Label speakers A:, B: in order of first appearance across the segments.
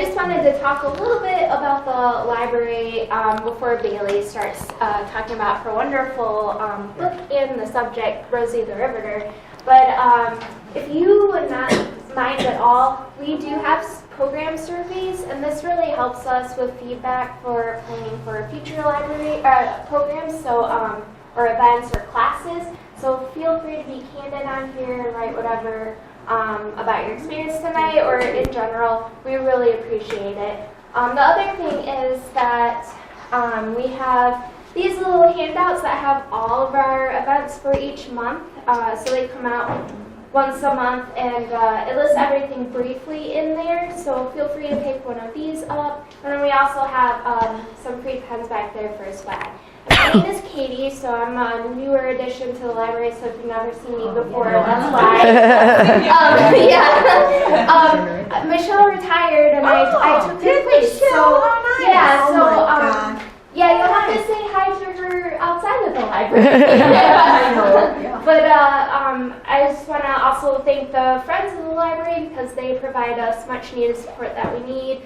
A: just wanted to talk a little bit about the library before Bailey starts talking about her wonderful book in the subject, Rosie the Riveter. But if you would not mind at all, we do have program surveys, and this really helps us with feedback for planning for future library programs, so or events or classes. So feel free to be candid on here and write whatever about your experience tonight or in general. We really appreciate it. The other thing is that we have these little handouts that have all of our events for each month. So they come out once a month, and it lists everything briefly in there. So feel free to pick one of these up. And then we also have some free pens back there for swag. My name is Katie, so I'm a newer addition to the library, so if you've never seen me before, that's why. Michelle retired, and I took her place. So, you'll have to say hi to her outside of the library. But I just want to also thank the Friends of the Library because they provide us much needed support that we need.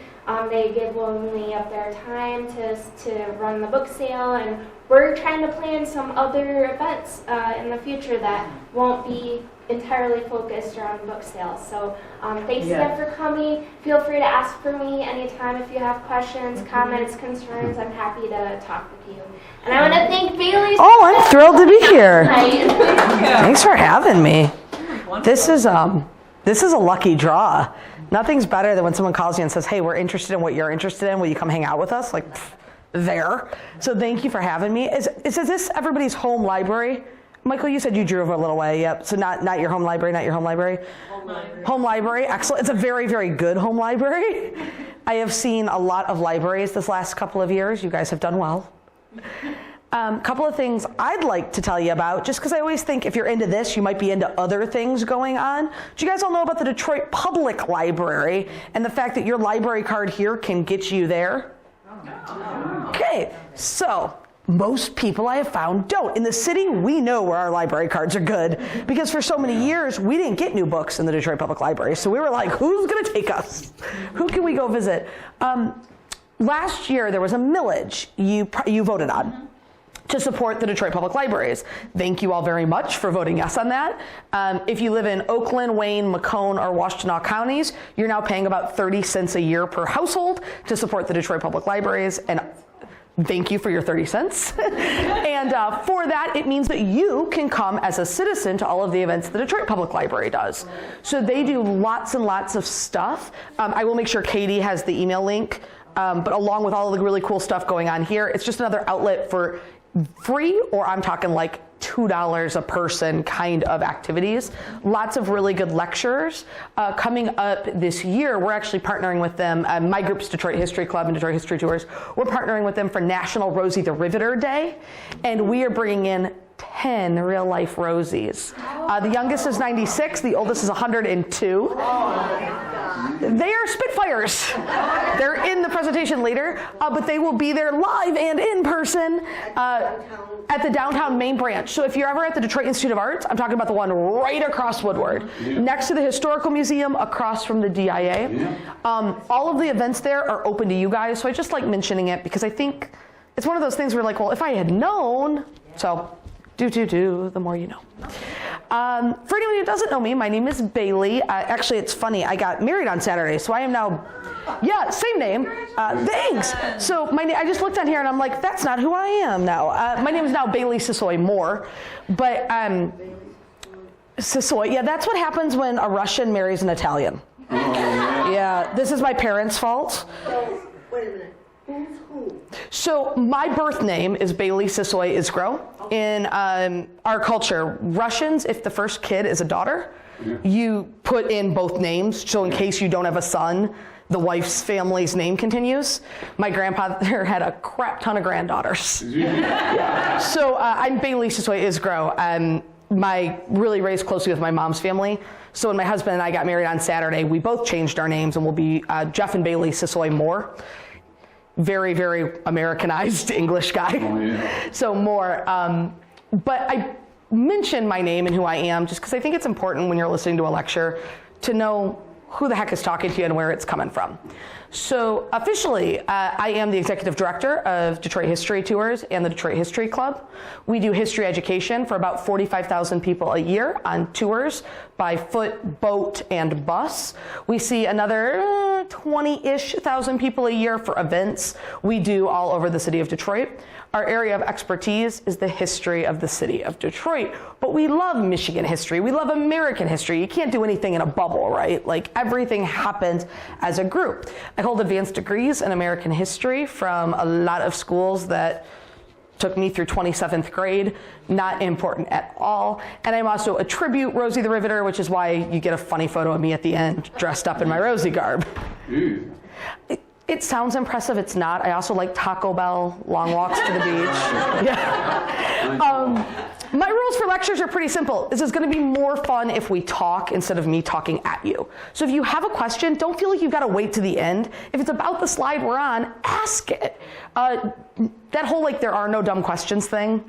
A: They give willingly of their time to run the book sale, and we're trying to plan some other events in the future that won't be entirely focused around book sales. So thanks again for coming. Feel free to ask for me anytime if you have questions, comments, concerns. I'm happy to talk with you. And I want to thank Bailey.
B: Oh, I'm thrilled to be here. Thanks for having me. This is a lucky draw. Nothing's better than when someone calls you and says, hey, we're interested in what you're interested in. Will you come hang out with us? Like, there. So thank you for having me. Is this everybody's home library? Michael, you said you drove a little way. Yep. So not your home library, not your home library?
C: Home library.
B: Home library. Excellent. It's a very, very good home library. I have seen a lot of libraries this last couple of years. You guys have done well. Couple of things I'd like to tell you about, just because I always think if you're into this, you might be into other things going on. Do you guys all know about the Detroit Public Library and the fact that your library card here can get you there? Okay, so most people I have found don't. In the city, we know where our library cards are good because for so many years, we didn't get new books in the Detroit Public Library. So we were like, who's going to take us? Who can we go visit? Last year, there was a millage you voted on to support the Detroit Public Libraries. Thank you all very much for voting yes on that. If you live in Oakland, Wayne, Macomb, or Washtenaw counties, you're now paying about 30 cents a year per household to support the Detroit Public Libraries, and thank you for your 30 cents. And for that, it means that you can come as a citizen to all of the events the Detroit Public Library does. So they do lots and lots of stuff. I will make sure Katie has the email link, but along with all of the really cool stuff going on here, it's just another outlet for free, or I'm talking like $2 a person kind of activities. Lots of really good lectures. Coming up this year, we're actually partnering with them. My group's Detroit History Club and Detroit History Tours. We're partnering with them for National Rosie the Riveter Day, and we are bringing in 10 real-life Rosies. The youngest is 96, the oldest is 102. Oh my God. They are Spitfires. They're in the presentation later, but they will be there live and in person at the downtown main branch. So if you're ever at the Detroit Institute of Arts, I'm talking about the one right across Woodward, next to the Historical Museum, across from the DIA. All of the events there are open to you guys, so I just like mentioning it because I think it's one of those things where like, well, if I had known, so the more you know. For anyone who doesn't know me, my name is Bailey. Actually, it's funny, I got married on Saturday, so I am now, same name. Thanks. So I just looked on here and I'm like, that's not who I am now. My name is now Bailey Sisoy Moore, but Sisoy, that's what happens when a Russian marries an Italian. Yeah, this is my parents' fault.
C: So, wait a minute. Who's who?
B: So my birth name is Bailey Sisoy Isgro. In our culture, Russians, if the first kid is a daughter, you put in both names. So in case you don't have a son, the wife's family's name continues. My grandfather had a crap ton of granddaughters. Yeah. So I'm Bailey Sisoy Isgro. I really raised closely with my mom's family. So when my husband and I got married on Saturday, we both changed our names and we'll be Jeff and Bailey Sisoy Moore. Very, very Americanized English guy. Oh, yeah. So Moore. But I mention my name and who I am just because I think it's important when you're listening to a lecture to know who the heck is talking to you and where it's coming from. So officially, I am the executive director of Detroit History Tours and the Detroit History Club. We do history education for about 45,000 people a year on tours by foot, boat, and bus. We see another 20-ish thousand people a year for events we do all over the city of Detroit. Our area of expertise is the history of the city of Detroit, but we love Michigan history. We love American history. You can't do anything in a bubble, right? Like everything happens as a group. I hold advanced degrees in American history from a lot of schools that took me through 27th grade, not important at all. And I'm also a tribute Rosie the Riveter, which is why you get a funny photo of me at the end dressed up in my Rosie garb. It sounds impressive, it's not. I also like Taco Bell, long walks to the beach. Yeah. My rules for lectures are pretty simple. This is gonna be more fun if we talk instead of me talking at you. So if you have a question, don't feel like you've gotta wait to the end. If it's about the slide we're on, ask it. That whole like there are no dumb questions thing,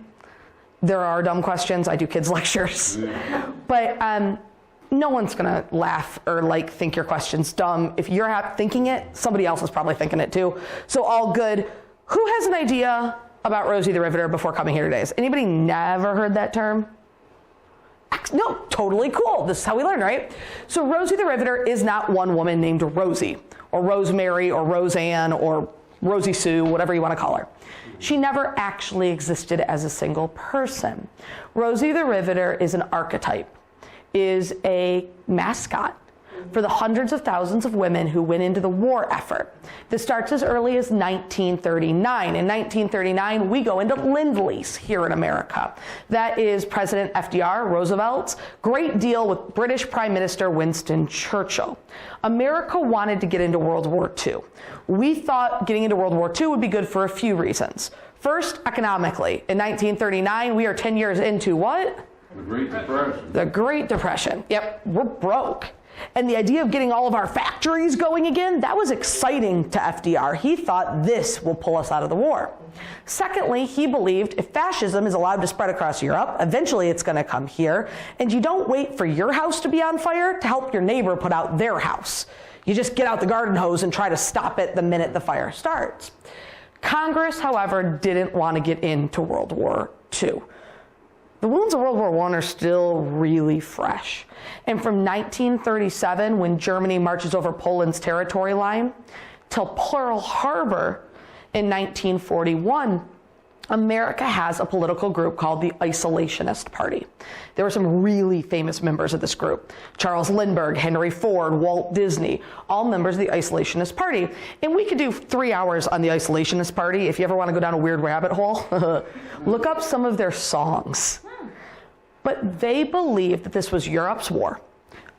B: there are dumb questions. I do kids lectures. But no one's gonna laugh or like think your question's dumb. If you're thinking it, somebody else is probably thinking it too. So all good. Who has an idea about Rosie the Riveter before coming here today? Has anybody never heard that term? No, totally cool. This is how we learn, right? So Rosie the Riveter is not one woman named Rosie or Rosemary or Roseanne or Rosie Sue, whatever you want to call her. She never actually existed as a single person. Rosie the Riveter is an archetype, is a mascot for the hundreds of thousands of women who went into the war effort. This starts as early as 1939. In 1939, we go into Lend-Lease here in America. That is President FDR Roosevelt's great deal with British Prime Minister Winston Churchill. America wanted to get into World War II. We thought getting into World War II would be good for a few reasons. First, economically. In 1939, we are 10 years into what?
D: The Great Depression.
B: The Great Depression. Yep, we're broke. And the idea of getting all of our factories going again, that was exciting to FDR. He thought this will pull us out of the war. Secondly, he believed if fascism is allowed to spread across Europe, eventually it's going to come here. And you don't wait for your house to be on fire to help your neighbor put out their house. You just get out the garden hose and try to stop it the minute the fire starts. Congress, however, didn't want to get into World War II. The wounds of World War I are still really fresh. And from 1937, when Germany marches over Poland's territory line, till Pearl Harbor in 1941, America has a political group called the Isolationist Party. There were some really famous members of this group. Charles Lindbergh, Henry Ford, Walt Disney, all members of the Isolationist Party. And we could do 3 hours on the Isolationist Party. If you ever want to go down a weird rabbit hole, look up some of their songs. But they believed that this was Europe's war.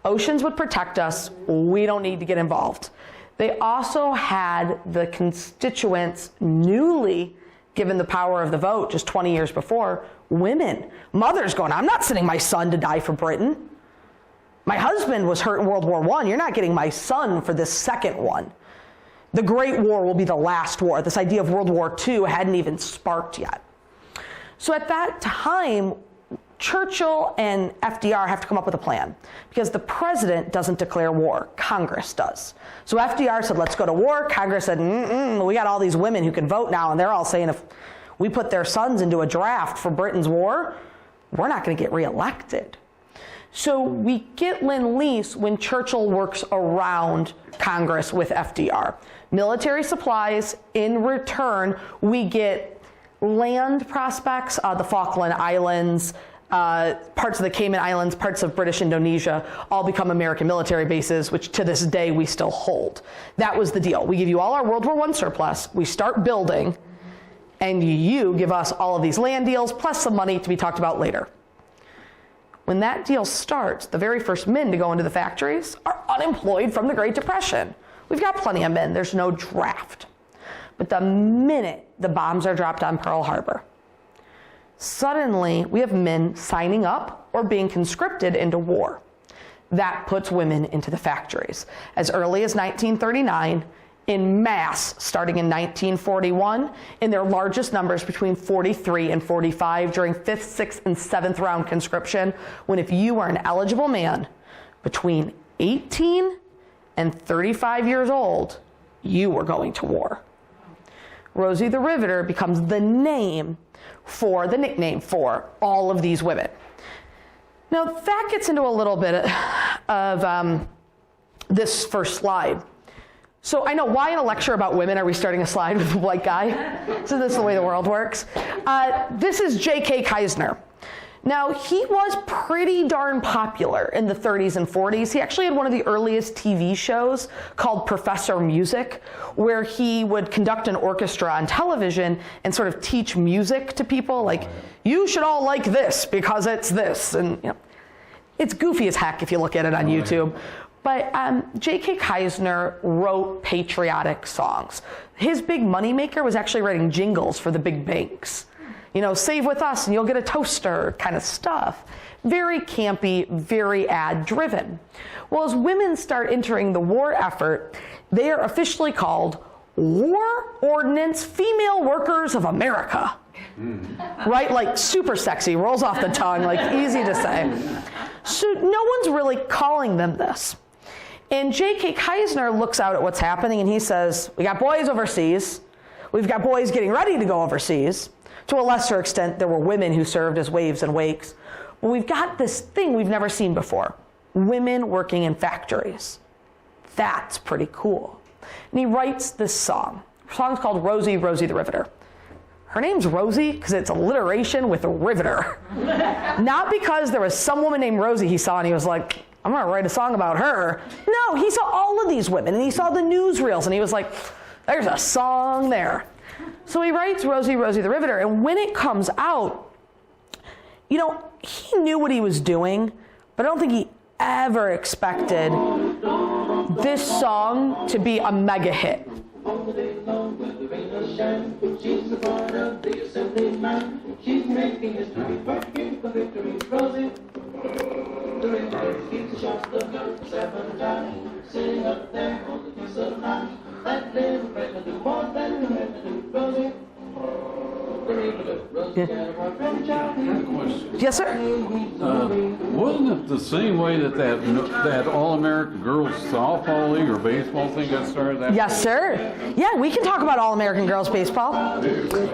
B: Oceans would protect us. We don't need to get involved. They also had the constituents newly given the power of the vote just 20 years before, women, mothers going, I'm not sending my son to die for Britain. My husband was hurt in World War I. You're not getting my son for this second one. The Great War will be the last war. This idea of World War II hadn't even sparked yet. So at that time, Churchill and FDR have to come up with a plan because the president doesn't declare war, Congress does. So FDR said, let's go to war. Congress said, we got all these women who can vote now, and they're all saying if we put their sons into a draft for Britain's war, we're not going to get reelected. So we get Lend-Lease when Churchill works around Congress with FDR. Military supplies, in return, we get land prospects, the Falkland Islands, parts of the Cayman Islands, parts of British Indonesia, all become American military bases, which to this day we still hold. That was the deal. We give you all our World War I surplus, we start building, and you give us all of these land deals, plus some money to be talked about later. When that deal starts, the very first men to go into the factories are unemployed from the Great Depression. We've got plenty of men, there's no draft. But the minute the bombs are dropped on Pearl Harbor, suddenly we have men signing up or being conscripted into war. That puts women into the factories. As early as 1939, in mass, starting in 1941, in their largest numbers between 43 and 45 during 5th, 6th, and 7th round conscription, when if you are an eligible man between 18 and 35 years old, you were going to war. Rosie the Riveter becomes the nickname for all of these women. Now that gets into a little bit of this first slide. So I know, why in a lecture about women are we starting a slide with a white guy? So this is the way the world works. This is J.K. Keisner. Now, he was pretty darn popular in the 30s and 40s. He actually had one of the earliest TV shows called Professor Music, where he would conduct an orchestra on television and sort of teach music to people, like, you should all like this because it's this. And you know, it's goofy as heck if you look at it on YouTube. But J.K. Keisner wrote patriotic songs. His big moneymaker was actually writing jingles for the big banks. You know, save with us and you'll get a toaster kind of stuff. Very campy, very ad driven. Well, as women start entering the war effort, they are officially called War Ordnance Female Workers of America. Right? Like super sexy, rolls off the tongue, like easy to say. So no one's really calling them this. And J.K. Keisner looks out at what's happening and he says, we got boys overseas. We've got boys getting ready to go overseas. To a lesser extent, there were women who served as waves and wakes. But we've got this thing we've never seen before. Women working in factories. That's pretty cool. And he writes this song. The song's called Rosie, Rosie the Riveter. Her name's Rosie because it's alliteration with a riveter. Not because there was some woman named Rosie he saw and he was like, I'm going to write a song about her. No, he saw all of these women and he saw the newsreels and he was like, there's a song there. So he writes Rosie, Rosie the Riveter, and when it comes out, you know, he knew what he was doing, but I don't think he ever expected this song to be a mega hit. Yes, sir?
D: Wasn't it the same way that All-American Girls Softball League or baseball thing got started? That
B: Yes, sir. Yeah, we can talk about All-American Girls Baseball.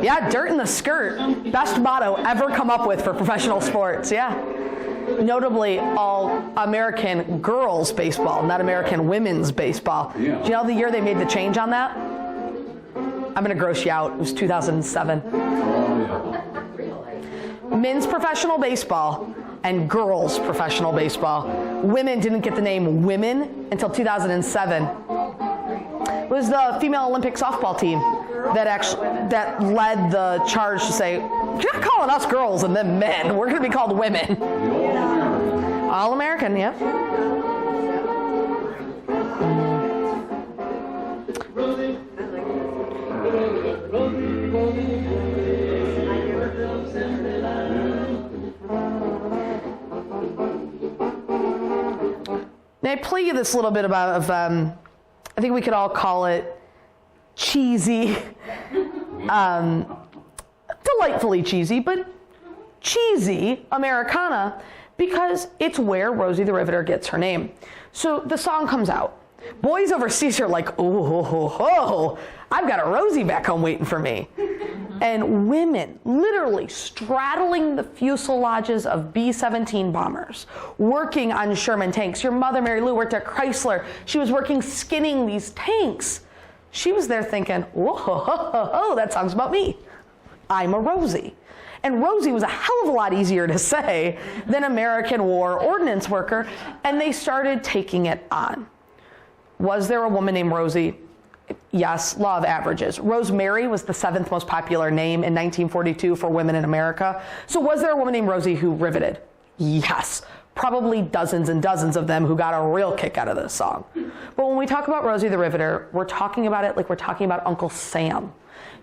B: Yeah, dirt in the skirt. Best motto ever come up with for professional sports, yeah. Notably, All-American Girls Baseball, not American Women's Baseball.
D: Yeah.
B: Do you know the year they made the change on that? I'm going to gross you out. It was 2007.
D: Oh, yeah.
B: Men's professional baseball and girls professional baseball. Women didn't get the name women until 2007. It was the female Olympic softball team that led the charge to say, you're not calling us girls and them men. We're going to be called women. All-American, yeah. Now I play you this little bit about, I think we could all call it cheesy, delightfully cheesy, but cheesy Americana, because it's where Rosie the Riveter gets her name. So the song comes out. Boys overseas are like, oh, I've got a Rosie back home waiting for me. And women literally straddling the fuselages of B-17 bombers, working on Sherman tanks. Your mother, Mary Lou, worked at Chrysler. She was working skinning these tanks. She was there thinking, whoa, that song's about me. I'm a Rosie. And Rosie was a hell of a lot easier to say than American War Ordnance Worker, and they started taking it on. Was there a woman named Rosie? Yes, law of averages. Rosemary was the 7th most popular name in 1942 for women in America. So was there a woman named Rosie who riveted? Yes, probably dozens and dozens of them who got a real kick out of this song. But when we talk about Rosie the Riveter, we're talking about it like we're talking about Uncle Sam.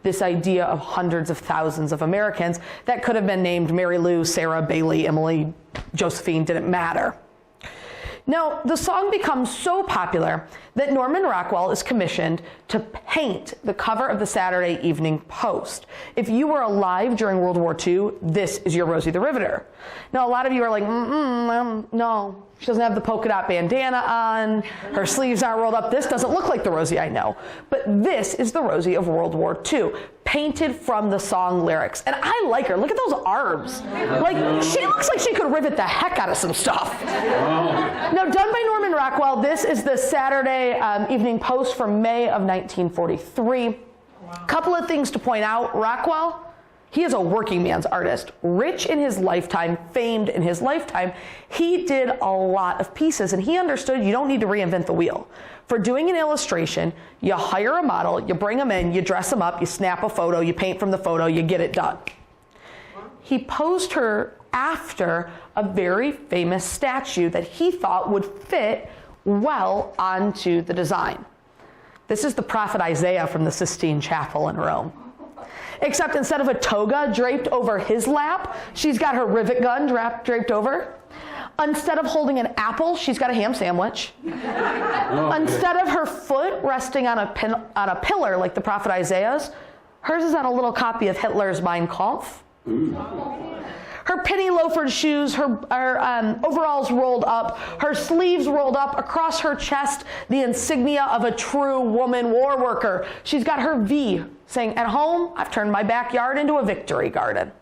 B: This idea of hundreds of thousands of Americans that could have been named Mary Lou, Sarah, Bailey, Emily, Josephine, didn't matter. Now, the song becomes so popular that Norman Rockwell is commissioned to paint the cover of the Saturday Evening Post. If you were alive during World War II, this is your Rosie the Riveter. Now, a lot of you are like, no, she doesn't have the polka dot bandana on, her sleeves aren't rolled up. This doesn't look like the Rosie I know. But this is the Rosie of World War II, painted from the song lyrics. And I like her. Look at those arms. Like, she looks like she could rivet the heck out of some stuff. Now, done by Norman Rockwell, this is the Saturday Evening Post from May of 1943. Couple of things to point out. Rockwell, he is a working man's artist, rich in his lifetime, famed in his lifetime. He did a lot of pieces, and he understood you don't need to reinvent the wheel. For doing an illustration, you hire a model, you bring them in, you dress them up, you snap a photo, you paint from the photo, you get it done. He posed her after a very famous statue that he thought would fit well onto the design. This is the prophet Isaiah from the Sistine Chapel in Rome. Except instead of a toga draped over his lap, she's got her rivet gun draped over. Instead of holding an apple, she's got a ham sandwich. Instead of her foot resting on a pillar like the prophet Isaiah's, hers is on a little copy of Hitler's Mein Kampf. Her penny loafer shoes, her overalls rolled up, her sleeves rolled up, across her chest, the insignia of a true woman war worker. She's got her V saying, "At home, I've turned my backyard into a victory garden."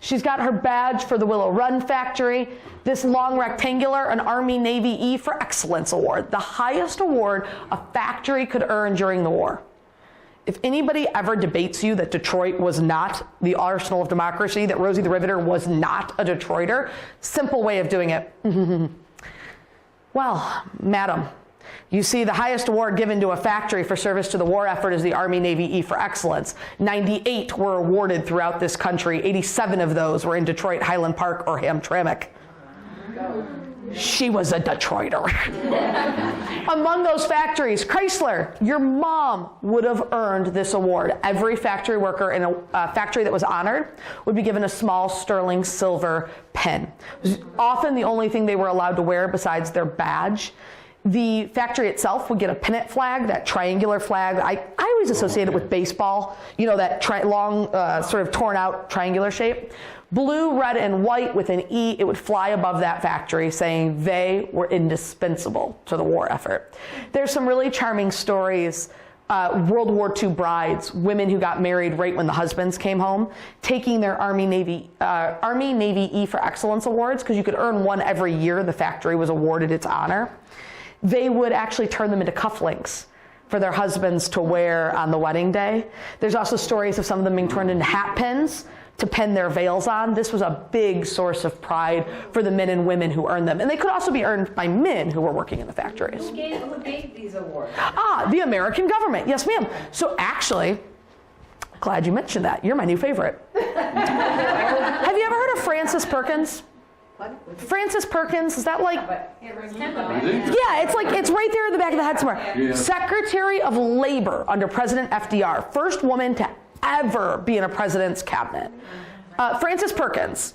B: She's got her badge for the Willow Run factory, this long rectangular, an Army Navy E for Excellence Award, the highest award a factory could earn during the war. If anybody ever debates you that Detroit was not the arsenal of democracy, that Rosie the Riveter was not a Detroiter, simple way of doing it. Well, madam, you see, the highest award given to a factory for service to the war effort is the Army Navy E for Excellence. 98 were awarded throughout this country. 87 of those were in Detroit, Highland Park, or Hamtramck. She was a Detroiter. Among those factories, Chrysler, your mom would have earned this award. Every factory worker in a factory that was honored would be given a small sterling silver pen. It was often the only thing they were allowed to wear besides their badge. The factory itself would get a pennant flag, that triangular flag. I always associate it with baseball, you know, that long, sort of torn out triangular shape. Blue, red, and white with an E, it would fly above that factory saying they were indispensable to the war effort. There's some really charming stories. World War II brides, women who got married right when the husbands came home, taking their Army Navy E for Excellence awards, because you could earn one every year the factory was awarded its honor. They would actually turn them into cufflinks for their husbands to wear on the wedding day. There's also stories of some of them being turned into hat pins to pin their veils on. This was a big source of pride for the men and women who earned them. And they could also be earned by men who were working in the factories.
C: Who gave these awards?
B: The American government. Yes, ma'am. So actually, glad you mentioned that. You're my new favorite. Have you ever heard of Frances Perkins? Frances Perkins, is that like?
D: Yeah.
B: Yeah, it's right there in the back of the head somewhere.
D: Yeah.
B: Secretary of Labor under President FDR. First woman to ever be in a president's cabinet. Frances Perkins.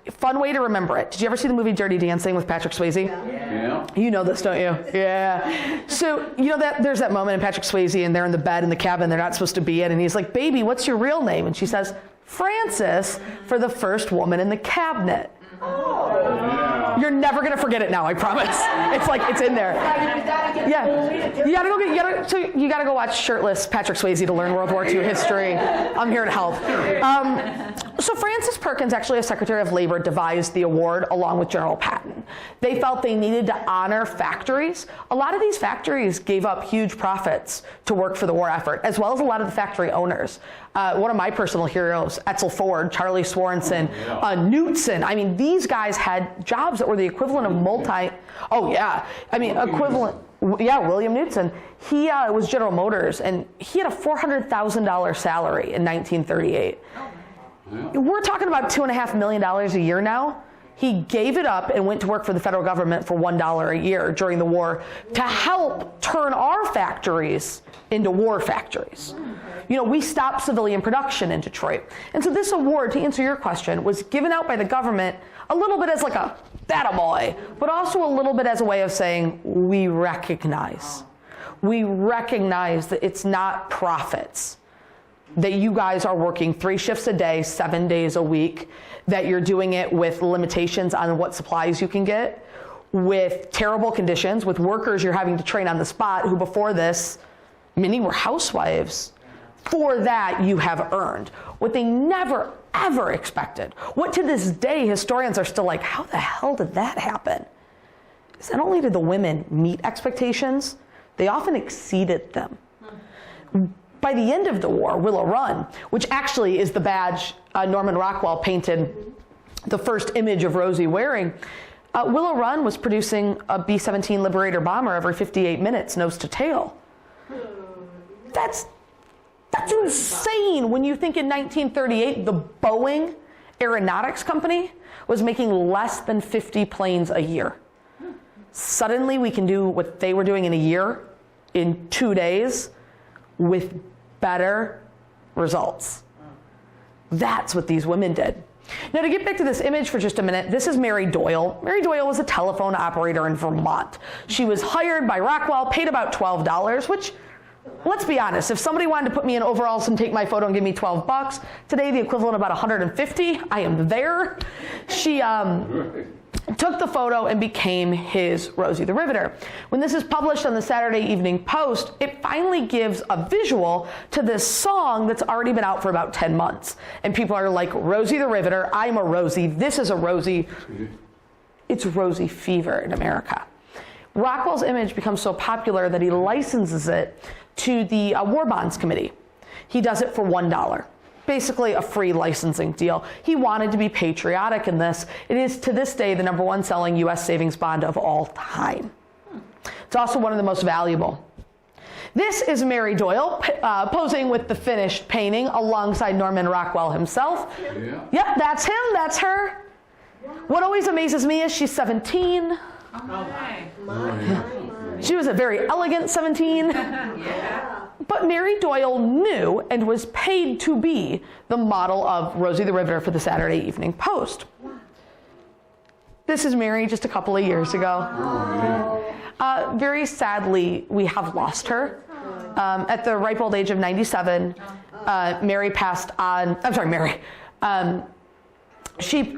B: Fun way to remember it. Did you ever see the movie Dirty Dancing with Patrick Swayze?
D: Yeah.
B: You know this, don't you? Yeah. So, you know that there's that moment in Patrick Swayze and they're in the bed in the cabin they're not supposed to be in, and he's like, "Baby, what's your real name?" And she says, "Frances," for the first woman in the cabinet.
D: Yeah.
B: You're never gonna forget it now, I promise. It's like, it's in there. Yeah. You gotta go watch shirtless Patrick Swayze to learn World War II history. I'm here to help. So Frances Perkins, actually a Secretary of Labor, devised the award along with General Patton. They felt they needed to honor factories. A lot of these factories gave up huge profits to work for the war effort, as well as a lot of the factory owners. One of my personal heroes, Etzel Ford, Charlie Swarenson, Knutson. I mean, these guys had jobs that were the equivalent of William Knutson. He was General Motors, and he had a $400,000 salary in 1938. We're talking about $2.5 million a year now. He gave it up and went to work for the federal government for $1 a year during the war to help turn our factories into war factories. You know, we stopped civilian production in Detroit. And so this award, to answer your question, was given out by the government a little bit as like a attaboy, but also a little bit as a way of saying, we recognize that it's not profits, that you guys are working 3 shifts a day, 7 days a week, that you're doing it with limitations on what supplies you can get, with terrible conditions, with workers you're having to train on the spot who before this, many were housewives. For that, you have earned what they never, ever expected. What to this day, historians are still like, how the hell did that happen? Is not only did the women meet expectations, they often exceeded them. By the end of the war, Willow Run, which actually is the badge Norman Rockwell painted the first image of Rosie wearing, Willow Run was producing a B-17 Liberator bomber every 58 minutes, nose to tail. That's insane when you think in 1938, the Boeing Aeronautics Company was making less than 50 planes a year. Suddenly we can do what they were doing in a year, in 2 days, with better results. That's what these women did. Now, to get back to this image for just a minute, this is Mary Doyle. Mary Doyle was a telephone operator in Vermont. She was hired by Rockwell, paid about $12, which, let's be honest, if somebody wanted to put me in overalls and take my photo and give me $12, today the equivalent of about $150, I am there. She took the photo and became his Rosie the Riveter. When this is published on the Saturday Evening Post, it finally gives a visual to this song that's already been out for about 10 months. And people are like, Rosie the Riveter, I'm a Rosie, this is a Rosie. It's Rosie fever in America. Rockwell's image becomes so popular that he licenses it to the War Bonds Committee. He does it for $1. Basically a free licensing deal. He wanted to be patriotic in this. It is to this day the #1 selling U.S. savings bond of all time. It's also one of the most valuable. This is Mary Doyle posing with the finished painting alongside Norman Rockwell himself.
D: Yeah.
B: Yep, that's him, that's her. What always amazes me is she's 17. She was a very elegant 17. But Mary Doyle knew and was paid to be the model of Rosie the Riveter for the Saturday Evening Post. This is Mary just a couple of years ago. Very sadly, we have lost her. At the ripe old age of 97, Mary passed on, I'm sorry, Mary.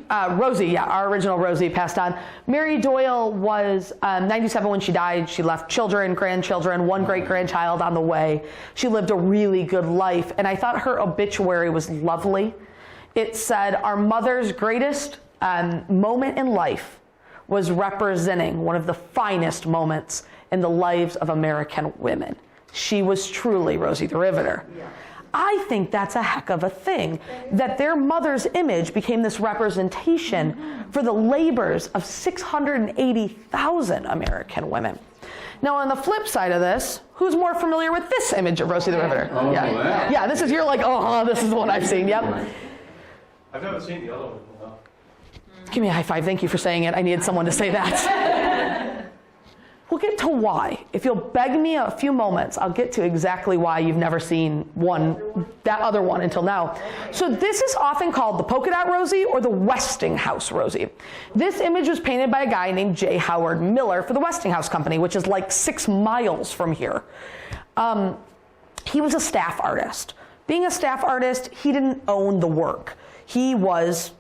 B: Rosie, our original Rosie passed on. Mary Doyle was 97 when she died. She left children, grandchildren, 1 great-grandchild on the way. She lived a really good life, and I thought her obituary was lovely. It said, our mother's greatest moment in life was representing one of the finest moments in the lives of American women. She was truly Rosie the Riveter. Yeah. I think that's a heck of a thing, that their mother's image became this representation for the labors of 680,000 American women. Now, on the flip side of this, who's more familiar with this image of Rosie the Riveter?
D: Oh,
B: yeah. Yeah, this is, you're like, oh, this is the one I've seen, yep.
E: I've never seen the other one. No.
B: Give me a high five, thank you for saying it. I needed someone to say that. We'll get to why. If you'll beg me a few moments, I'll get to exactly why you've never seen that other one until now. So this is often called the polka dot Rosie or the Westinghouse Rosie. This image was painted by a guy named J. Howard Miller for the Westinghouse Company, which is like 6 miles from here. He was a staff artist. Being a staff artist, he didn't own the work. He was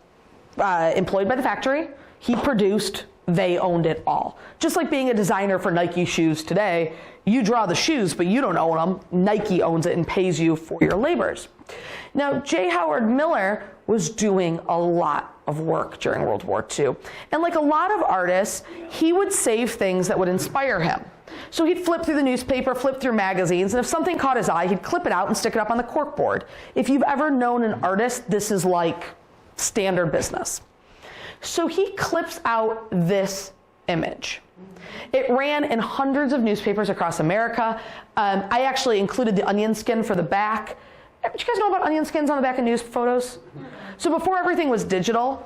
B: employed by the factory. He produced. They owned it all. Just like being a designer for Nike shoes today, you draw the shoes, but you don't own them. Nike owns it and pays you for your labors. Now, J. Howard Miller was doing a lot of work during World War II. And like a lot of artists, he would save things that would inspire him. So he'd flip through the newspaper, flip through magazines, and if something caught his eye, he'd clip it out and stick it up on the corkboard. If you've ever known an artist, this is like standard business. So he clips out this image. It ran in hundreds of newspapers across America. I actually included the onion skin for the back. Did you guys know about onion skins on the back of news photos? So before everything was digital,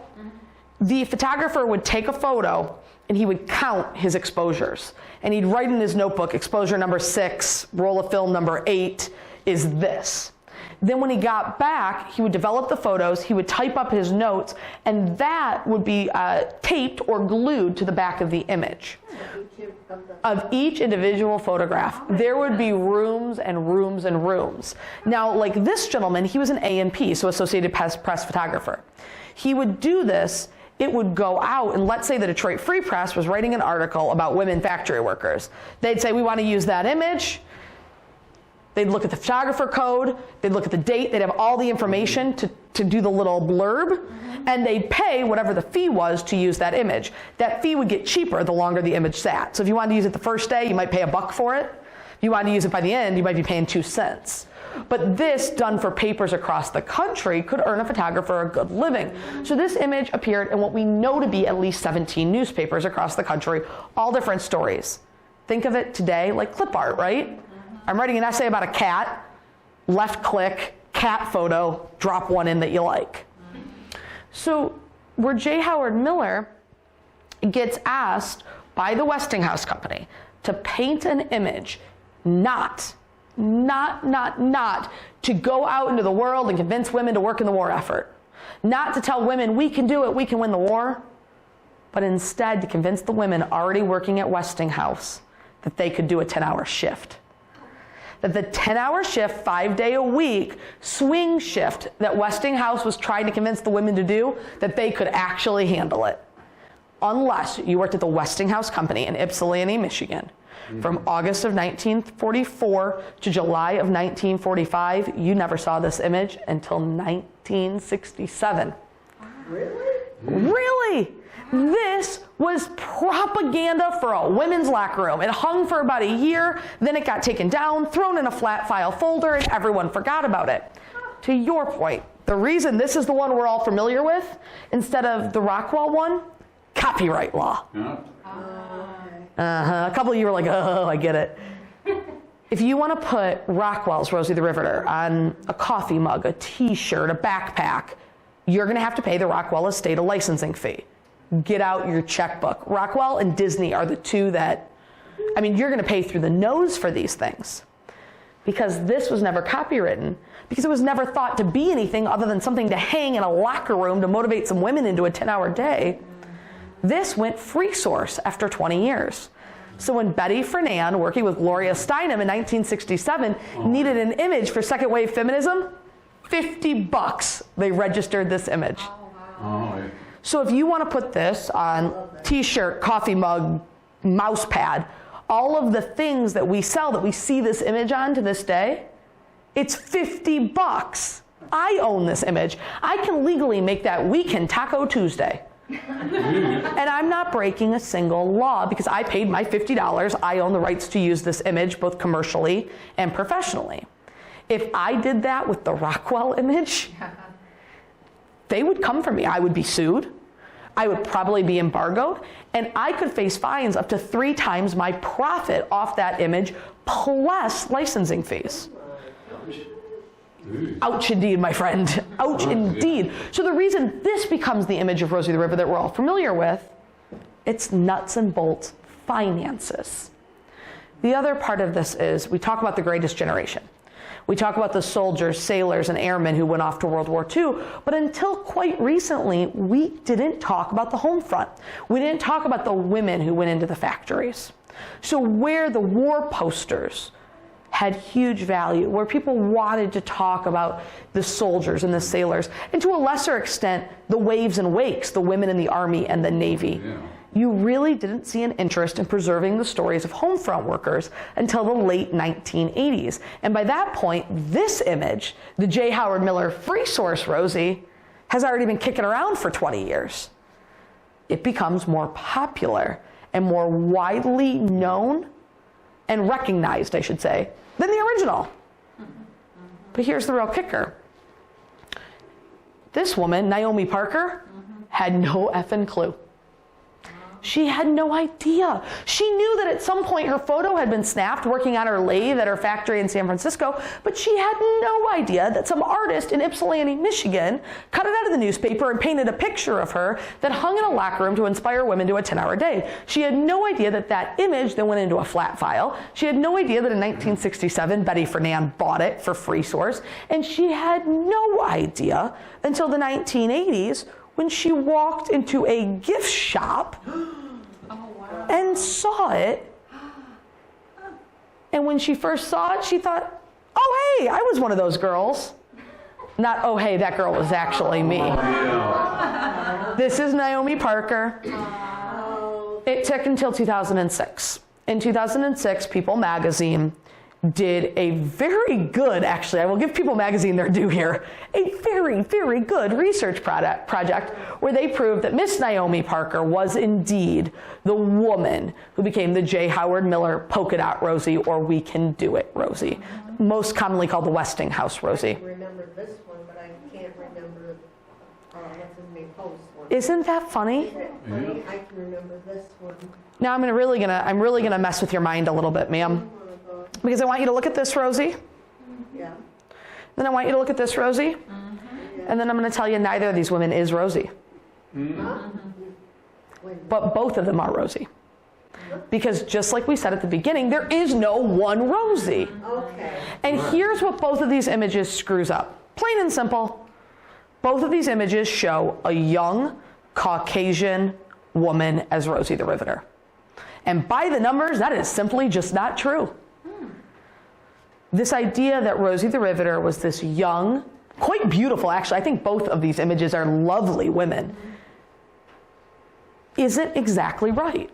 B: The photographer would take a photo and he would count his exposures. And he'd write in his notebook, exposure number 6, roll of film number 8 is this. Then when he got back, he would develop the photos, he would type up his notes, and that would be taped or glued to the back of the image. Of each individual photograph. There would be rooms and rooms and rooms. Now, like this gentleman, he was an A&P, so Associated Press photographer. He would do this, it would go out, and let's say the Detroit Free Press was writing an article about women factory workers. They'd say, we want to use that image. They'd look at the photographer code, they'd look at the date, they'd have all the information to do the little blurb, and they'd pay whatever the fee was to use that image. That fee would get cheaper the longer the image sat. So if you wanted to use it the first day, you might pay $1 for it. If you wanted to use it by the end, you might be paying 2 cents. But this, done for papers across the country, could earn a photographer a good living. So this image appeared in what we know to be at least 17 newspapers across the country, all different stories. Think of it today like clip art, right? I'm writing an essay about a cat, left click, cat photo, drop one in that you like. So where J. Howard Miller gets asked by the Westinghouse Company to paint an image, not to go out into the world and convince women to work in the war effort, not to tell women we can do it, we can win the war, but instead to convince the women already working at Westinghouse that they could do a 10-hour shift. That the 10-hour shift, 5-day-a-week swing shift that Westinghouse was trying to convince the women to do, that they could actually handle it. Unless you worked at the Westinghouse Company in Ypsilanti, Michigan. From August of 1944 to July of 1945, you never saw this image until 1967.
C: Really?
B: Really? This was propaganda for a women's locker room. It hung for about a year, then it got taken down, thrown in a flat file folder, and everyone forgot about it. To your point, the reason this is the one we're all familiar with, instead of the Rockwell one, copyright law.
D: Yeah.
B: A couple of you were like, oh, I get it. If you want to put Rockwell's Rosie the Riveter on a coffee mug, a t-shirt, a backpack, you're going to have to pay the Rockwell estate a licensing fee. Get out your checkbook. Rockwell and Disney are the two that, I mean, you're going to pay through the nose for these things. Because this was never copywritten, because it was never thought to be anything other than something to hang in a locker room to motivate some women into a 10-hour day. This went free source after 20 years. So when Betty Friedan, working with Gloria Steinem in 1967, needed an image for second wave feminism, $50 they registered this image.
D: Oh,
B: So if you want to put this on t-shirt, coffee mug, mouse pad, all of the things that we sell that we see this image on to this day, it's $50. I own this image. I can legally make that weekend Taco Tuesday. And I'm not breaking a single law because I paid my $50. I own the rights to use this image both commercially and professionally. If I did that with the Rockwell image, they would come for me. I would be sued. I would probably be embargoed. And I could face fines up to 3 times my profit off that image plus licensing fees. Ouch indeed, my friend. Ouch indeed. So the reason this becomes the image of Rosie the River that we're all familiar with, it's nuts and bolts finances. The other part of this is we talk about the greatest generation. We talk about the soldiers, sailors, and airmen who went off to World War II, but until quite recently, we didn't talk about the home front. We didn't talk about the women who went into the factories. So where the war posters had huge value, where people wanted to talk about the soldiers and the sailors, and to a lesser extent, the waves and wakes, the women in the Army and the Navy. Yeah. You really didn't see an interest in preserving the stories of home front workers until the late 1980s. And by that point, this image, the J. Howard Miller free source Rosie, has already been kicking around for 20 years. It becomes more popular and more widely known and recognized, I should say, than the original. But here's the real kicker. This woman, Naomi Parker, had no effing clue. She had no idea. She knew that at some point her photo had been snapped working on her lathe at her factory in San Francisco, but she had no idea that some artist in Ypsilanti, Michigan, cut it out of the newspaper and painted a picture of her that hung in a locker room to inspire women to a 10-hour day. She had no idea that that image then went into a flat file. She had no idea that in 1967, Betty Friedan bought it for free source. And she had no idea until the 1980s when she walked into a gift shop and saw it. And when she first saw it, she thought, oh, hey, I was one of those girls. Not, oh, hey, that girl was actually me. This is Naomi Parker. It took until 2006. In 2006, People magazine did a very good, actually, I will give People magazine their due here, a very, very good research project where they proved that Miss Naomi Parker was indeed the woman who became the J. Howard Miller Polka Dot Rosie, or We Can Do It Rosie, most commonly called the Westinghouse Rosie.
C: I can remember this one, but I can't remember what's in the post one.
B: Isn't that funny?
C: Isn't it funny? I can remember this one.
B: Now I'm really gonna mess with your mind a little bit, ma'am. Because I want you to look at this, Rosie.
C: Yeah.
B: Then I want you to look at this, Rosie. And then I'm going to tell you neither of these women is Rosie. But both of them are Rosie. Because just like we said at the beginning, there is no one Rosie.
C: Okay.
B: And here's what both of these images screws up. Plain and simple. Both of these images show a young Caucasian woman as Rosie the Riveter. And by the numbers, that is simply just not true. This idea that Rosie the Riveter was this young, quite beautiful, actually, I think both of these images are lovely women, isn't exactly right.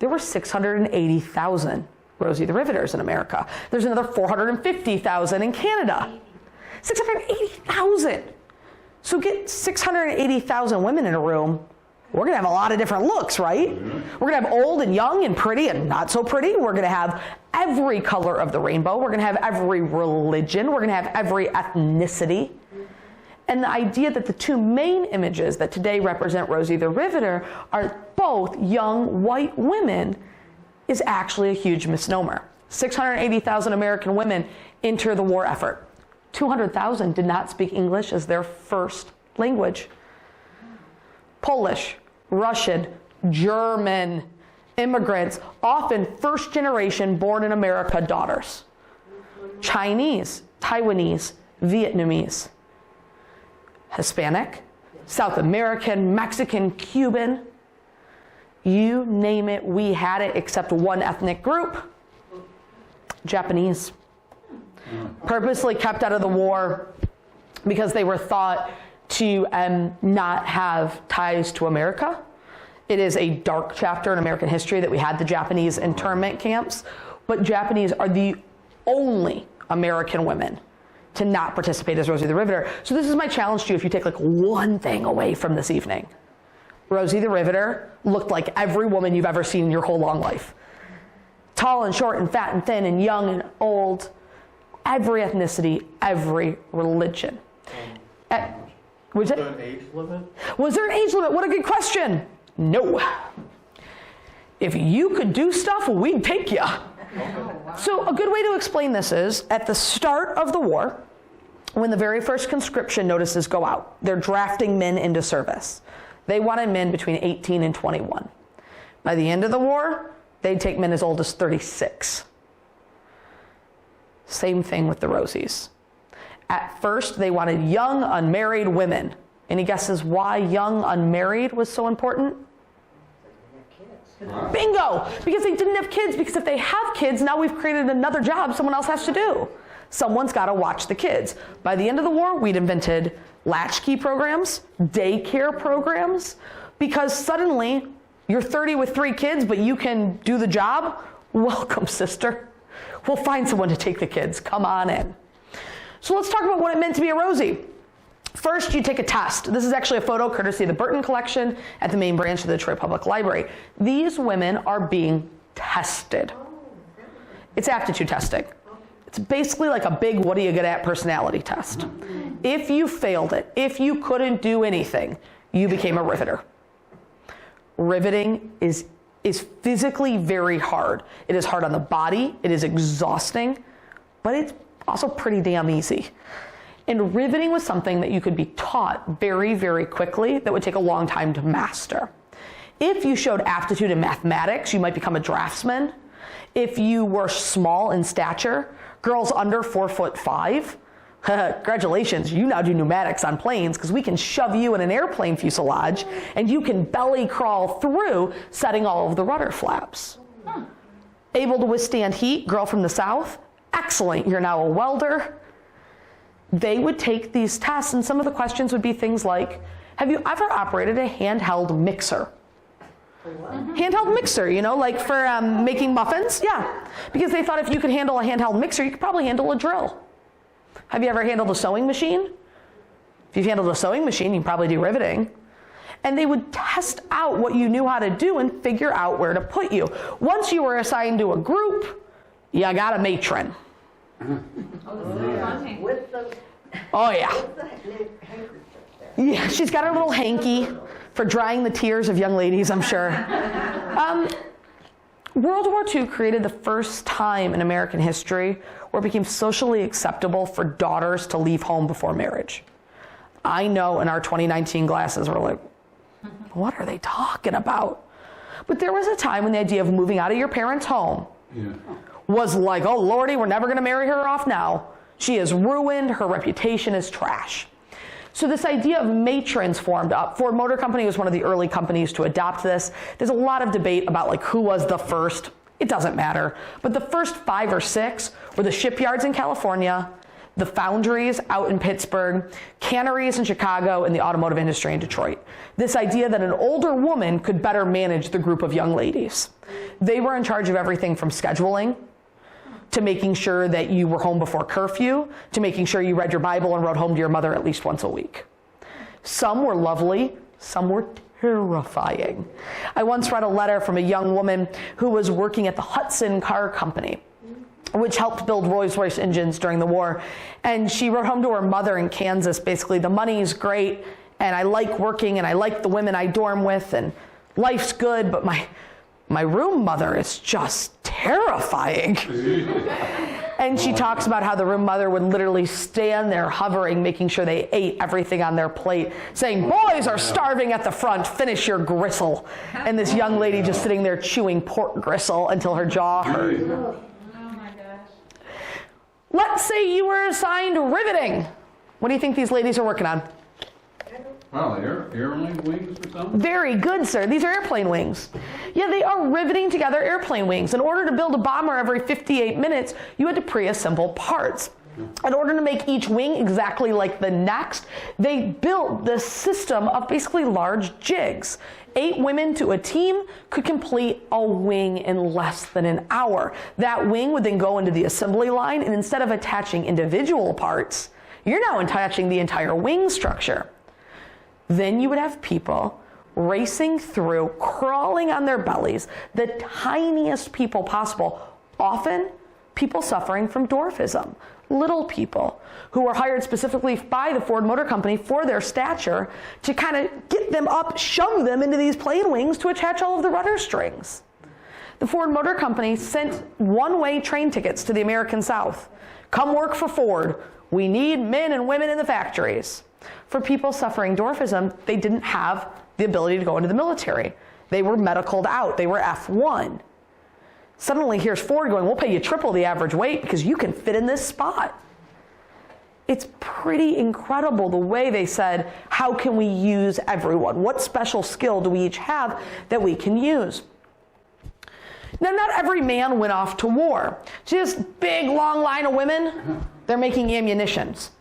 B: There were 680,000 Rosie the Riveters in America. There's another 450,000 in Canada. 680,000. So get 680,000 women in a room, we're going to have a lot of different looks, right? We're going to have old and young and pretty and not so pretty. We're going to have every color of the rainbow. We're going to have every religion. We're going to have every ethnicity. And the idea that the two main images that today represent Rosie the Riveter are both young white women is actually a huge misnomer. 680,000 American women enter the war effort. 200,000 did not speak English as their first language. Polish, Russian, German immigrants, often first generation born in America daughters. Chinese, Taiwanese, Vietnamese, Hispanic, South American, Mexican, Cuban. You name it, we had it, except one ethnic group, Japanese. Purposely kept out of the war because they were thought to not have ties to America. It is a dark chapter in American history that we had the Japanese internment camps, but Japanese are the only American women to not participate as Rosie the Riveter. So this is my challenge to you if you take like one thing away from this evening. Rosie the Riveter looked like every woman you've ever seen in your whole long life. Tall and short and fat and thin and young and old. Every ethnicity, every religion. Was
E: there an age limit?
B: Was there an age limit? What a good question. No. If you could do stuff, we'd take you. So a good way to explain this is, at the start of the war, when the very first conscription notices go out, they're drafting men into service. They wanted men between 18 and 21. By the end of the war, they'd take men as old as 36. Same thing with the Rosies. At first, they wanted young, unmarried women. Any guesses why young, unmarried was so important? Bingo! Because they didn't have kids. Because if they have kids, now we've created another job someone else has to do. Someone's got to watch the kids. By the end of the war, we'd invented latchkey programs, daycare programs, because suddenly you're 30 with 3 kids, but you can do the job. Welcome, sister. We'll find someone to take the kids. Come on in. So let's talk about what it meant to be a Rosie. First, you take a test. This is actually a photo courtesy of the Burton collection at the main branch of the Detroit Public Library. These women are being tested. It's aptitude testing. It's basically like a big what are you good at personality test. If you failed it, if you couldn't do anything, you became a riveter. riveting is physically very hard. It is hard on the body, it is exhausting, but it's also pretty damn easy. And riveting was something that you could be taught very, very quickly that would take a long time to master. If you showed aptitude in mathematics, you might become a draftsman. If you were small in stature, girls under 4'5", congratulations, you now do pneumatics on planes because we can shove you in an airplane fuselage and you can belly crawl through, setting all of the rudder flaps. Able to withstand heat, girl from the South, excellent, you're now a welder. They would take these tests and some of the questions would be things like, have you ever operated a handheld mixer? Handheld mixer, you know, like for making muffins? Yeah, because they thought if you could handle a handheld mixer, you could probably handle a drill. Have you ever handled a sewing machine? If you've handled a sewing machine, you can probably do riveting. And they would test out what you knew how to do and figure out where to put you. Once you were assigned to a group, you got a matron. Oh yeah. Yeah, she's got her little hanky for drying the tears of young ladies, I'm sure. World War II created the first time in American history where it became socially acceptable for daughters to leave home before marriage. I know in our 2019 glasses, we're like, what are they talking about? But there was a time when the idea of moving out of your parents' home was like, oh Lordy, we're never gonna marry her off now. She is ruined, her reputation is trash. So this idea of matrons formed up. Ford Motor Company was one of the early companies to adopt this. There's a lot of debate about like who was the first. It doesn't matter. But the first 5 or 6 were the shipyards in California, the foundries out in Pittsburgh, canneries in Chicago, and the automotive industry in Detroit. This idea that an older woman could better manage the group of young ladies. They were in charge of everything from scheduling, to making sure that you were home before curfew, to making sure you read your Bible and wrote home to your mother at least once a week. Some were lovely, some were terrifying. I once read a letter from a young woman who was working at the Hudson Car Company, which helped build Rolls-Royce engines during the war. And she wrote home to her mother in Kansas, basically, the money's great, and I like working, and I like the women I dorm with, and life's good, but my room mother is just terrifying. And she talks about how the room mother would literally stand there hovering, making sure they ate everything on their plate, saying, boys are starving at the front, finish your gristle. And this young lady just sitting there chewing pork gristle until her jaw hurt.
F: Oh my gosh.
B: Let's say you were assigned riveting. What do you think these ladies are working on?
D: Wow, airline wings or something?
B: Very good, sir. These are airplane wings. Yeah, they are riveting together airplane wings. In order to build a bomber every 58 minutes, you had to pre-assemble parts. In order to make each wing exactly like the next, they built this system of basically large jigs. 8 women to a team could complete a wing in less than an hour. That wing would then go into the assembly line, and instead of attaching individual parts, you're now attaching the entire wing structure. Then you would have people racing through, crawling on their bellies, the tiniest people possible, often people suffering from dwarfism, little people who were hired specifically by the Ford Motor Company for their stature to kind of get them up, shove them into these plane wings to attach all of the rudder strings. The Ford Motor Company sent one-way train tickets to the American South. Come work for Ford. We need men and women in the factories. For people suffering dwarfism, they didn't have the ability to go into the military. They were medicaled out. They were F1. Suddenly, here's Ford going, we'll pay you triple the average weight because you can fit in this spot. It's pretty incredible the way they said, how can we use everyone? What special skill do we each have that we can use? Now, not every man went off to war. See this big, long line of women? They're making ammunitions.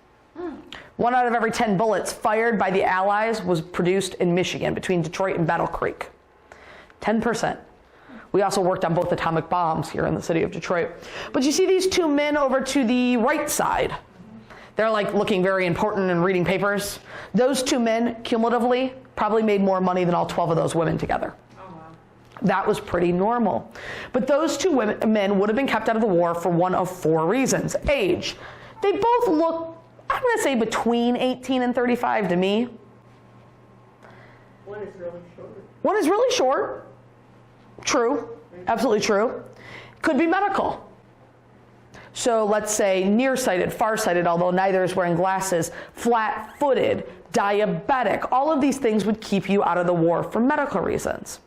B: 1 out of every 10 bullets fired by the Allies was produced in Michigan between Detroit and Battle Creek. 10%. We also worked on both atomic bombs here in the city of Detroit. But you see these 2 men over to the right side. They're like looking very important and reading papers. Those 2 men cumulatively probably made more money than all 12 of those women together. That was pretty normal. But those 2 men would have been kept out of the war for one of 4 reasons. Age. They both look, I'm going to say, between 18 and 35 to me.
C: One is really short.
B: One is really short. True, absolutely true. Could be medical. So let's say nearsighted, farsighted, although neither is wearing glasses, flat-footed, diabetic. All of these things would keep you out of the war for medical reasons.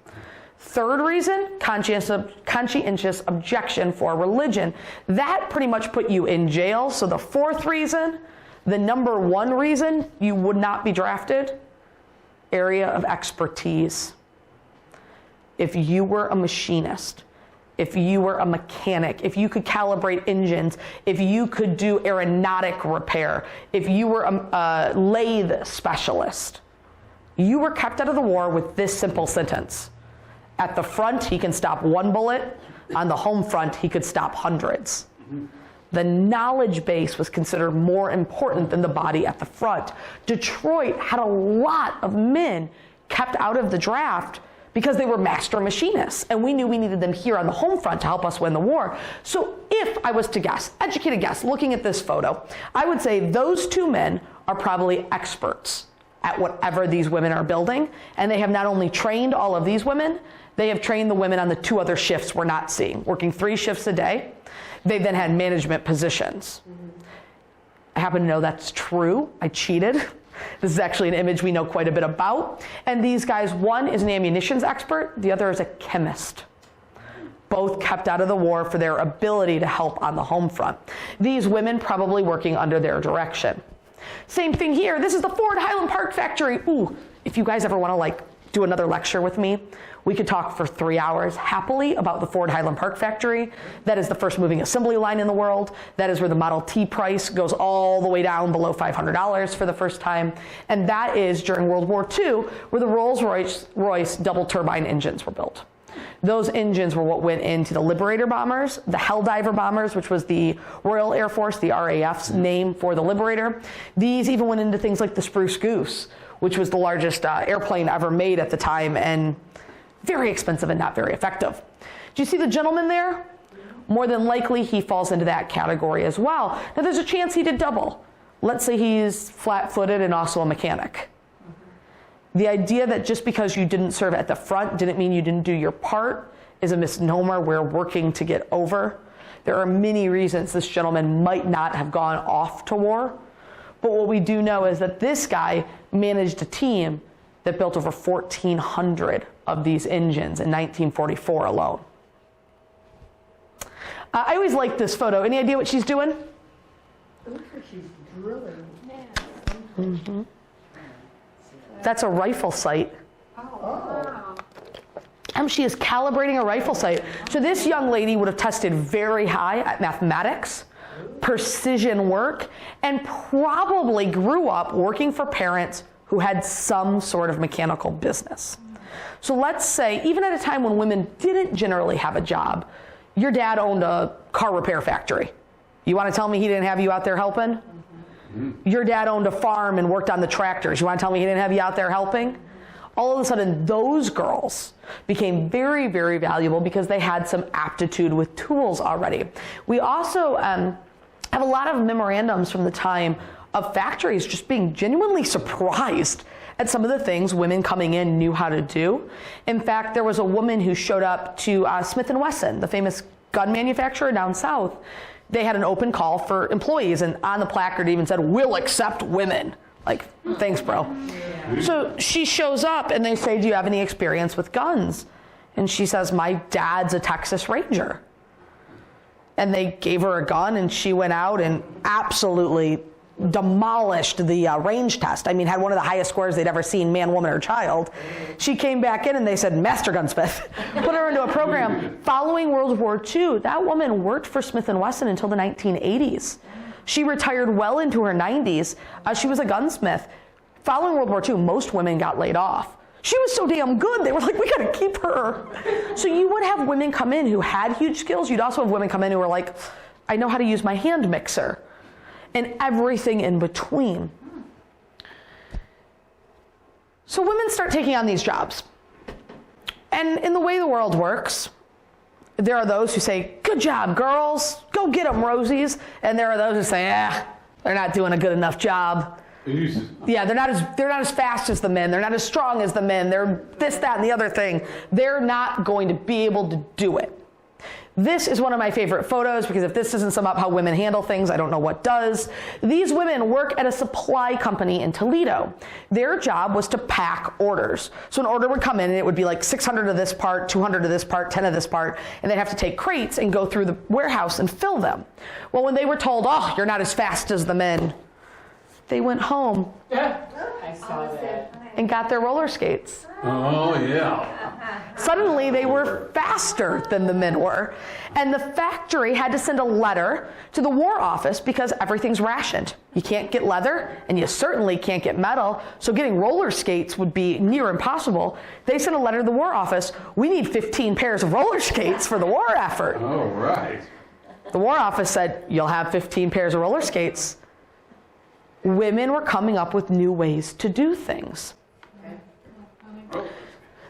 B: Third reason, conscientious objection for religion. That pretty much put you in jail. So the fourth reason, the number one reason you would not be drafted, area of expertise. If you were a machinist, if you were a mechanic, if you could calibrate engines, if you could do aeronautic repair, if you were a lathe specialist, you were kept out of the war with this simple sentence. At the front, he can stop one bullet. On the home front, he could stop hundreds. The knowledge base was considered more important than the body at the front. Detroit had a lot of men kept out of the draft because they were master machinists, and we knew we needed them here on the home front to help us win the war. So if I was to guess, educated guess, looking at this photo, I would say those two men are probably experts at whatever these women are building, and they have not only trained all of these women, they have trained the women on the two other shifts we're not seeing, working 3 shifts a day. They then had management positions. I happen to know that's true. I cheated. This is actually an image we know quite a bit about. And these guys, one is an ammunitions expert, the other is a chemist. Both kept out of the war for their ability to help on the home front. These women probably working under their direction. Same thing here. This is the Ford Highland Park factory. Ooh, if you guys ever want to do another lecture with me, we could talk for 3 hours happily about the Ford Highland Park factory. That is the first moving assembly line in the world. That is where the Model T price goes all the way down below $500 for the first time. And that is during World War II, where the Rolls-Royce double turbine engines were built. Those engines were what went into the Liberator bombers, the Helldiver bombers, which was the Royal Air Force, the RAF's name for the Liberator. These even went into things like the Spruce Goose, which was the largest airplane ever made at the time, and very expensive and not very effective. Do you see the gentleman there? More than likely, he falls into that category as well. Now, there's a chance he did double. Let's say he's flat-footed and also a mechanic. The idea that just because you didn't serve at the front didn't mean you didn't do your part is a misnomer we're working to get over. There are many reasons this gentleman might not have gone off to war. But what we do know is that this guy managed a team that built over 1,400 of these engines in 1944 alone. I always like this photo. Any idea what she's doing?
C: It looks like she's drilling.
B: Mm-hmm. That's a rifle sight.
C: Oh.
B: She is calibrating a rifle sight. So this young lady would have tested very high at mathematics, precision work, and probably grew up working for parents who had some sort of mechanical business. So let's say, even at a time when women didn't generally have a job, your dad owned a car repair factory. You want to tell me he didn't have you out there helping? Your dad owned a farm and worked on the tractors. You want to tell me he didn't have you out there helping? All of a sudden, those girls became very, very valuable because they had some aptitude with tools already. We also have a lot of memorandums from the time of factories just being genuinely surprised at some of the things women coming in knew how to do. In fact, there was a woman who showed up to Smith & Wesson, the famous gun manufacturer down south. They had an open call for employees, and on the placard even said, "We'll accept women." Like, thanks, bro. So she shows up and they say, "Do you have any experience with guns?" And she says, "My dad's a Texas Ranger." And they gave her a gun and she went out and absolutely demolished the range test. I mean, had one of the highest scores they'd ever seen, man, woman, or child. She came back in and they said, "Master gunsmith." Put her into a program. Following World War II, that woman worked for Smith & Wesson until the 1980s. She retired well into her 90s. She was a gunsmith. Following World War II, most women got laid off. She was so damn good, they were like, "We gotta keep her." So you would have women come in who had huge skills. You'd also have women come in who were like, "I know how to use my hand mixer," and everything in between. So women start taking on these jobs. And in the way the world works, there are those who say, "Good job, girls. Go get them, Rosies." And there are those who say, they're not doing a good enough job. Yeah, they're not as fast as the men. They're not as strong as the men. They're this, that, and the other thing. They're not going to be able to do it. This is one of my favorite photos because if this doesn't sum up how women handle things, I don't know what does. These women work at a supply company in Toledo. Their job was to pack orders. So an order would come in and it would be like 600 of this part, 200 of this part, 10 of this part, and they'd have to take crates and go through the warehouse and fill them. Well, when they were told, oh, you're not as fast as the men, they went home
F: I saw that.
B: and got their roller skates.
D: Oh, yeah.
B: Suddenly they were faster than the men were. And the factory had to send a letter to the War Office because everything's rationed. You can't get leather and you certainly can't get metal, so getting roller skates would be near impossible. They sent a letter to the War Office, we need 15 pairs of roller skates for the war effort.
D: Oh, right.
B: The War Office said, you'll have 15 pairs of roller skates. Women were coming up with new ways to do things.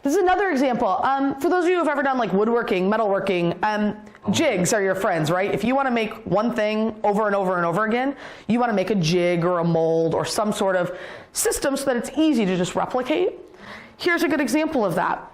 B: This is another example. For those of you who have ever done like woodworking, metalworking, jigs are your friends, right? If you want to make one thing over and over and over again, you want to make a jig or a mold or some sort of system so that it's easy to just replicate. Here's a good example of that.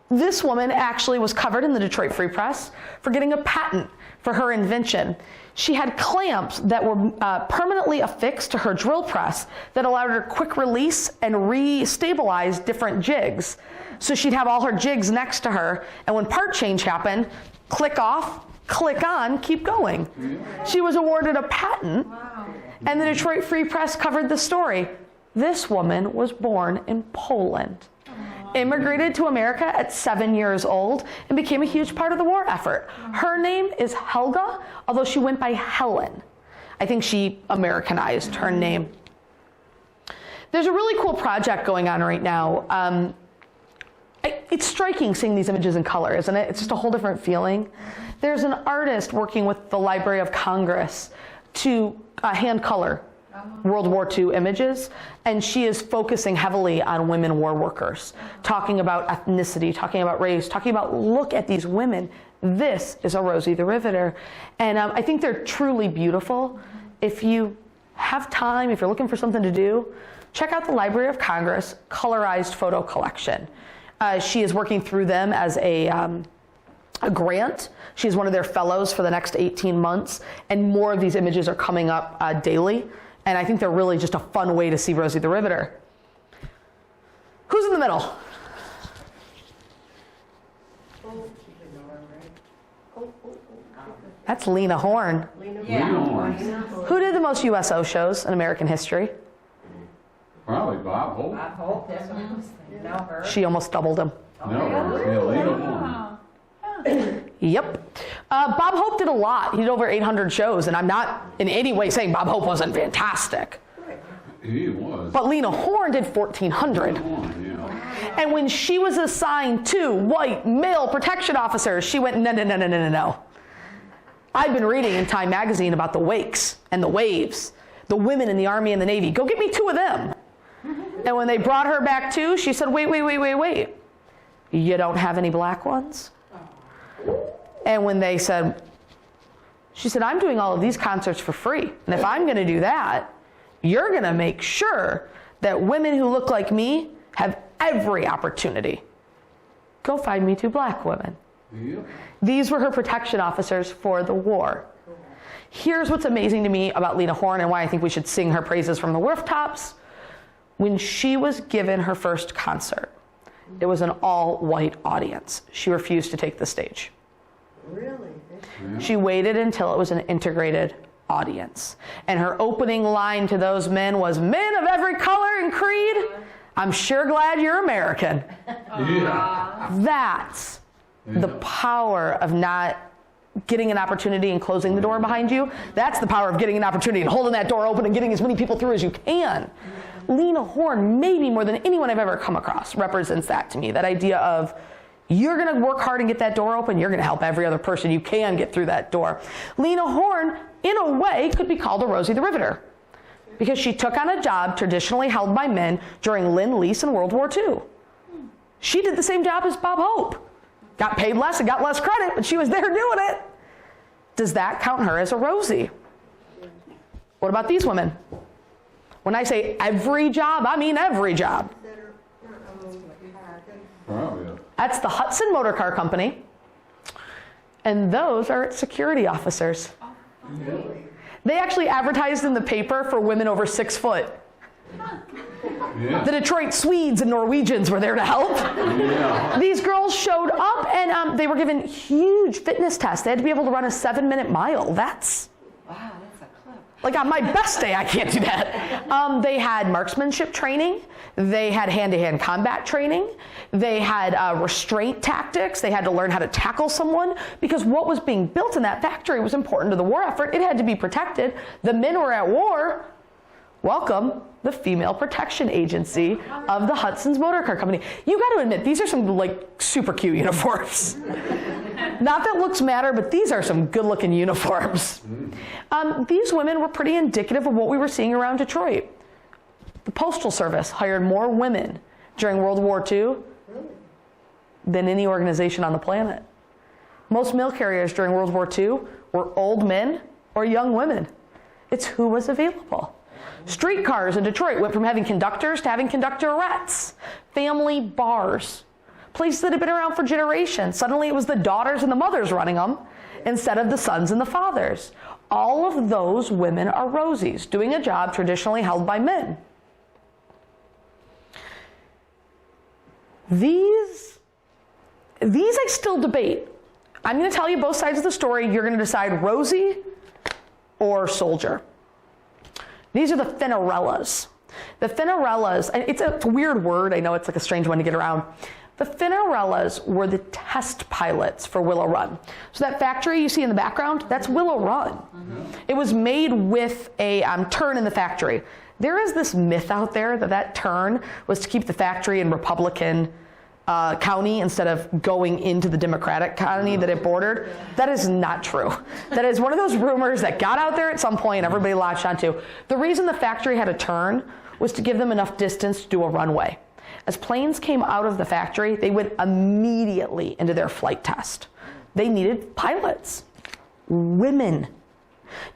B: This woman actually was covered in the Detroit Free Press for getting a patent for her invention. She had clamps that were permanently affixed to her drill press that allowed her quick release and re-stabilize different jigs. So she'd have all her jigs next to her, and when part change happened, click off, click on, keep going. She was awarded a patent, and the Detroit Free Press covered the story. This woman was born in Poland, immigrated to America at 7 years old, and became a huge part of the war effort. Her name is Helga, although she went by Helen. I think she Americanized her name. There's a really cool project going on right now. It's striking seeing these images in color, isn't it? It's just a whole different feeling. There's an artist working with the Library of Congress to hand color World War II images, and she is focusing heavily on women war workers, talking about ethnicity, talking about race, talking about, look at these women. This is a Rosie the Riveter. And I think they're truly beautiful. If you have time, if you're looking for something to do, check out the Library of Congress colorized photo collection. She is working through them as a grant. She's one of their fellows for the next 18 months, and more of these images are coming up daily. And I think they're really just a fun way to see Rosie the Riveter. Who's in the middle? That's Lena Horne. Who did the most USO shows in American history?
D: Probably Bob Hope.
F: I hope that's what I was thinking. Now her.
B: She almost doubled him.
D: No, yeah, Lena Horne.
B: Yep. Bob Hope did a lot. He did over 800 shows, and I'm not in any way saying Bob Hope wasn't fantastic.
D: He was.
B: But Lena Horne did 1,400.
D: Yeah.
B: And when she was assigned to white male protection officers, she went, no. I've been reading in Time magazine about the wakes and the waves, the women in the Army and the Navy. Go get me 2 of them. And when they brought her back too, she said, wait. You don't have any black ones? And when they said, she said, I'm doing all of these concerts for free. And if I'm going to do that, you're going to make sure that women who look like me have every opportunity. Go find me 2 black women.
D: Yep.
B: These were her protection officers for the war. Here's what's amazing to me about Lena Horne and why I think we should sing her praises from the rooftops. When she was given her first concert, it was an all-white audience. She refused to take the stage.
C: Really?
B: She waited until it was an integrated audience. And her opening line to those men was, men of every color and creed, I'm sure glad you're American.
D: Yeah.
B: That's the power of not getting an opportunity and closing the door behind you. That's the power of getting an opportunity and holding that door open and getting as many people through as you can. Lena Horne, maybe more than anyone I've ever come across, represents that to me. That idea of, you're going to work hard and get that door open, you're going to help every other person you can get through that door. Lena Horne, in a way, could be called a Rosie the Riveter, because she took on a job traditionally held by men during Lend-Lease and World War II. She did the same job as Bob Hope. Got paid less and got less credit, but she was there doing it. Does that count her as a Rosie? What about these women? When I say every job, I mean every job.
D: Probably.
B: That's the Hudson Motor Car Company. And those are its security officers. They actually advertised in the paper for women over 6 foot.
D: Yeah.
B: The Detroit Swedes and Norwegians were there to help.
D: Yeah.
B: These girls showed up and they were given huge fitness tests. They had to be able to run a 7-minute mile.
F: Wow, that's a clip.
B: Like on my best day, I can't do that. They had marksmanship training. They had hand-to-hand combat training. They had restraint tactics. They had to learn how to tackle someone because what was being built in that factory was important to the war effort. It had to be protected. The men were at war. Welcome, the Female Protection Agency of the Hudson's Motor Car Company. You got to admit, these are some like super cute uniforms. Not that looks matter, but these are some good-looking uniforms. These women were pretty indicative of what we were seeing around Detroit. The Postal Service hired more women during World War II than any organization on the planet. Most mail carriers during World War II were old men or young women. It's who was available. Streetcars in Detroit went from having conductors to having conductorettes. Family bars. Places that had been around for generations. Suddenly it was the daughters and the mothers running them instead of the sons and the fathers. All of those women are Rosies, doing a job traditionally held by men. These I still debate. I'm going to tell you both sides of the story. You're going to decide Rosie or soldier. These are the Finarellas. The Finarellas, and it's a weird word. I know it's like a strange one to get around. The Finarellas were the test pilots for Willow Run. So that factory you see in the background, that's Willow Run. It was made with a turn in the factory. There is this myth out there that turn was to keep the factory in Republican county instead of going into the Democratic county that it bordered. That is not true. That is one of those rumors that got out there at some point and everybody latched onto. The reason the factory had a turn was to give them enough distance to do a runway. As planes came out of the factory, they went immediately into their flight test. They needed pilots, women.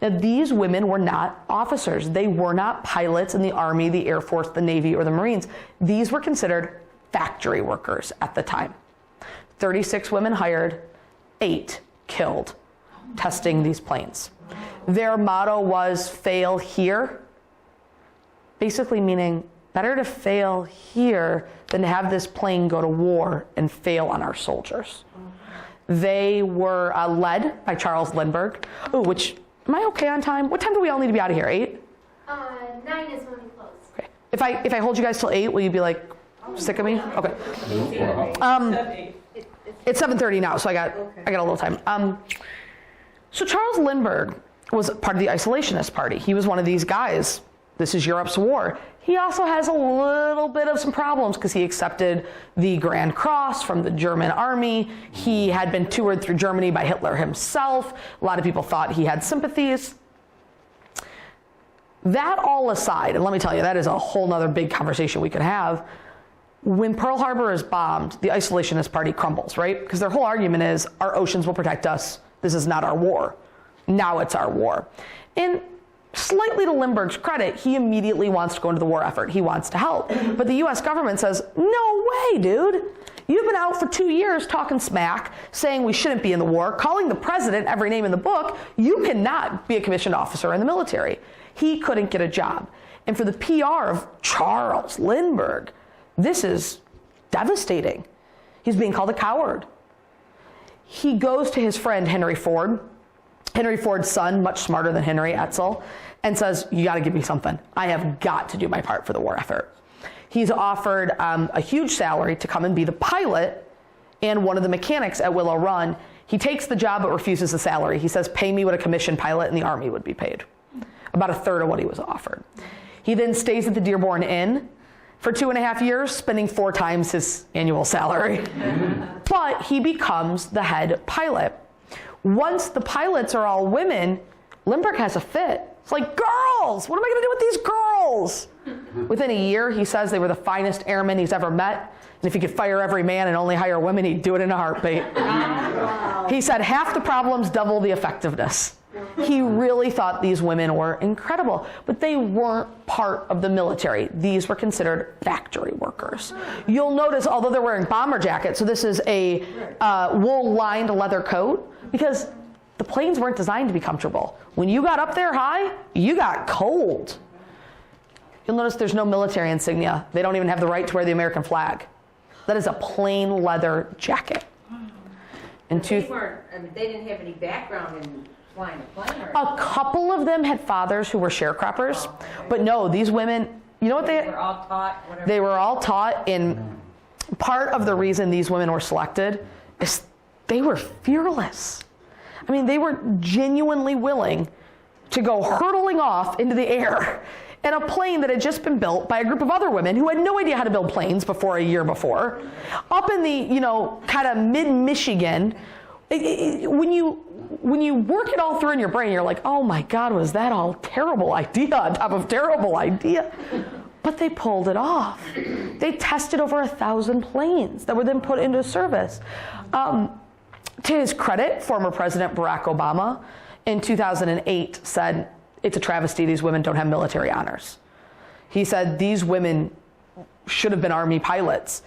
B: Now, these women were not officers. They were not pilots in the Army, the Air Force, the Navy, or the Marines. These were considered factory workers at the time. 36 women hired, 8 killed testing these planes. Their motto was fail here, basically meaning better to fail here than to have this plane go to war and fail on our soldiers. They were led by Charles Lindbergh. Oh, which, am I okay on time? What time do we all need to be out of here, 8?
A: 9 is when we close.
B: Okay. If I hold you guys till 8, will you be like sick of me? Okay. It's 7:30 now, so I got a little time. So Charles Lindbergh was part of the isolationist party. He was one of these guys. This is Europe's war. He also has a little bit of some problems because he accepted the Grand Cross from the German army. He had been toured through Germany by Hitler himself. A lot of people thought he had sympathies. That all aside, and let me tell you, that is a whole nother big conversation we could have. When Pearl Harbor is bombed, the isolationist party crumbles, right? Because their whole argument is our oceans will protect us. This is not our war. Now it's our war. And slightly to Lindbergh's credit, he immediately wants to go into the war effort. He wants to help. But the US government says, no way, dude. You've been out for 2 years talking smack, saying we shouldn't be in the war, calling the president every name in the book. You cannot be a commissioned officer in the military. He couldn't get a job. And for the PR of Charles Lindbergh, this is devastating. He's being called a coward. He goes to his friend Henry Ford, Henry Ford's son, much smarter than Henry Etzel, and says, you gotta give me something. I have got to do my part for the war effort. He's offered a huge salary to come and be the pilot and one of the mechanics at Willow Run. He takes the job but refuses the salary. He says, pay me what a commissioned pilot in the Army would be paid. About a third of what he was offered. He then stays at the Dearborn Inn for 2.5 years, spending 4 times his annual salary. But he becomes the head pilot. Once the pilots are all women, Lindbergh has a fit. It's like, girls, what am I gonna do with these girls? Within a year, he says they were the finest airmen he's ever met. And if he could fire every man and only hire women, he'd do it in a heartbeat. He said half the problems, double the effectiveness. He really thought these women were incredible, but they weren't part of the military. These were considered factory workers. You'll notice, although they're wearing bomber jackets, so this is a wool-lined leather coat, because the planes weren't designed to be comfortable. When you got up there high, you got cold. You'll notice there's no military insignia. They don't even have the right to wear the American flag. That is a plain leather jacket. And
F: They didn't have any background in flying a plane or
B: a couple of them had fathers who were sharecroppers, but no, these women, you know what
F: they were all taught, whatever.
B: They were all taught, in part of the reason these women were selected is they were fearless. I mean, they were genuinely willing to go hurtling off into the air in a plane that had just been built by a group of other women who had no idea how to build planes before a year before, up in the, kind of mid-Michigan. When you work it all through in your brain, you're like, oh my God, was that all terrible idea on top of terrible idea? But they pulled it off. They tested over 1,000 planes that were then put into service. To his credit, former President Barack Obama in 2008 said, it's a travesty these women don't have military honors. He said these women should have been Army pilots.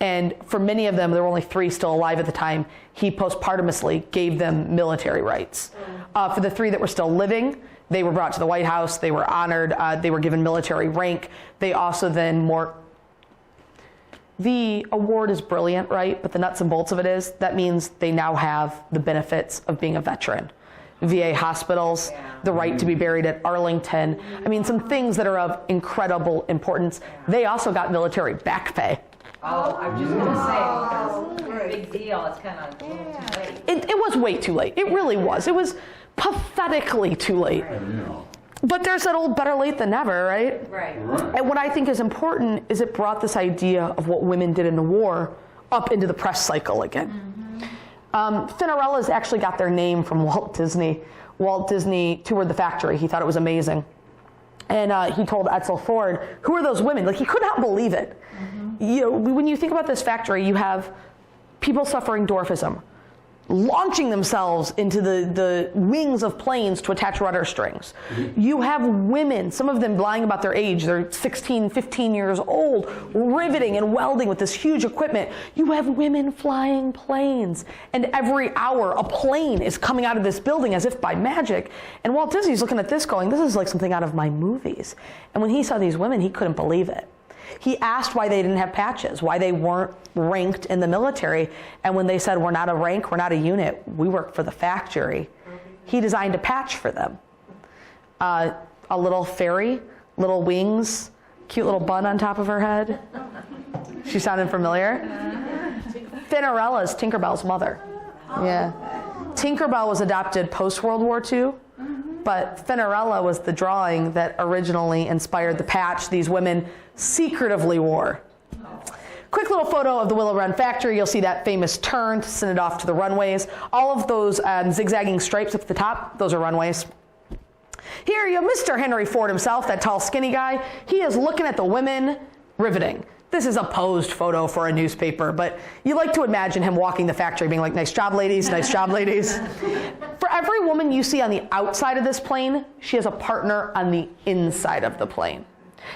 B: And for many of them, there were only 3 still alive at the time, he posthumously gave them military rights. For the 3 that were still living, they were brought to the White House, they were honored, they were given military rank. They also then the award is brilliant, right? But the nuts and bolts of it is, that means they now have the benefits of being a veteran. VA hospitals, the right to be buried at Arlington. I mean, some things that are of incredible importance. They also got military back pay.
F: Oh, I was just going to say, because big deal, it's kind of a little too late.
B: It was way too late. It really was. It was pathetically too late. But there's that old better late than never, right?
F: Right.
B: And what I think is important is it brought this idea of what women did in the war up into the press cycle again. Cinderella's actually got their name from Walt Disney. Walt Disney toured the factory. He thought it was amazing. And he told Edsel Ford, who are those women? Like, he could not believe it. When you think about this factory, you have people suffering dwarfism, launching themselves into the wings of planes to attach rudder strings. You have women, some of them lying about their age, they're 16, 15 years old, riveting and welding with this huge equipment. You have women flying planes, and every hour a plane is coming out of this building as if by magic. And Walt Disney's looking at this going, this is like something out of my movies. And when he saw these women, he couldn't believe it. He asked why they didn't have patches, why they weren't ranked in the military. And when they said, we're not a rank, we're not a unit, we work for the factory, he designed a patch for them. A little fairy, little wings, cute little bun on top of her head. She sounded familiar? Cinderella's Tinkerbell's mother. Yeah. Tinkerbell was adopted post-World War II. But Cinderella was the drawing that originally inspired the patch these women secretively wore. Quick little photo of the Willow Run factory. You'll see that famous turn to send it off to the runways. All of those zigzagging stripes up at the top, those are runways. Here you have Mr. Henry Ford himself, that tall, skinny guy. He is looking at the women riveting. This is a posed photo for a newspaper, but you like to imagine him walking the factory being like, nice job, ladies, nice job, ladies. For every woman you see on the outside of this plane, she has a partner on the inside of the plane.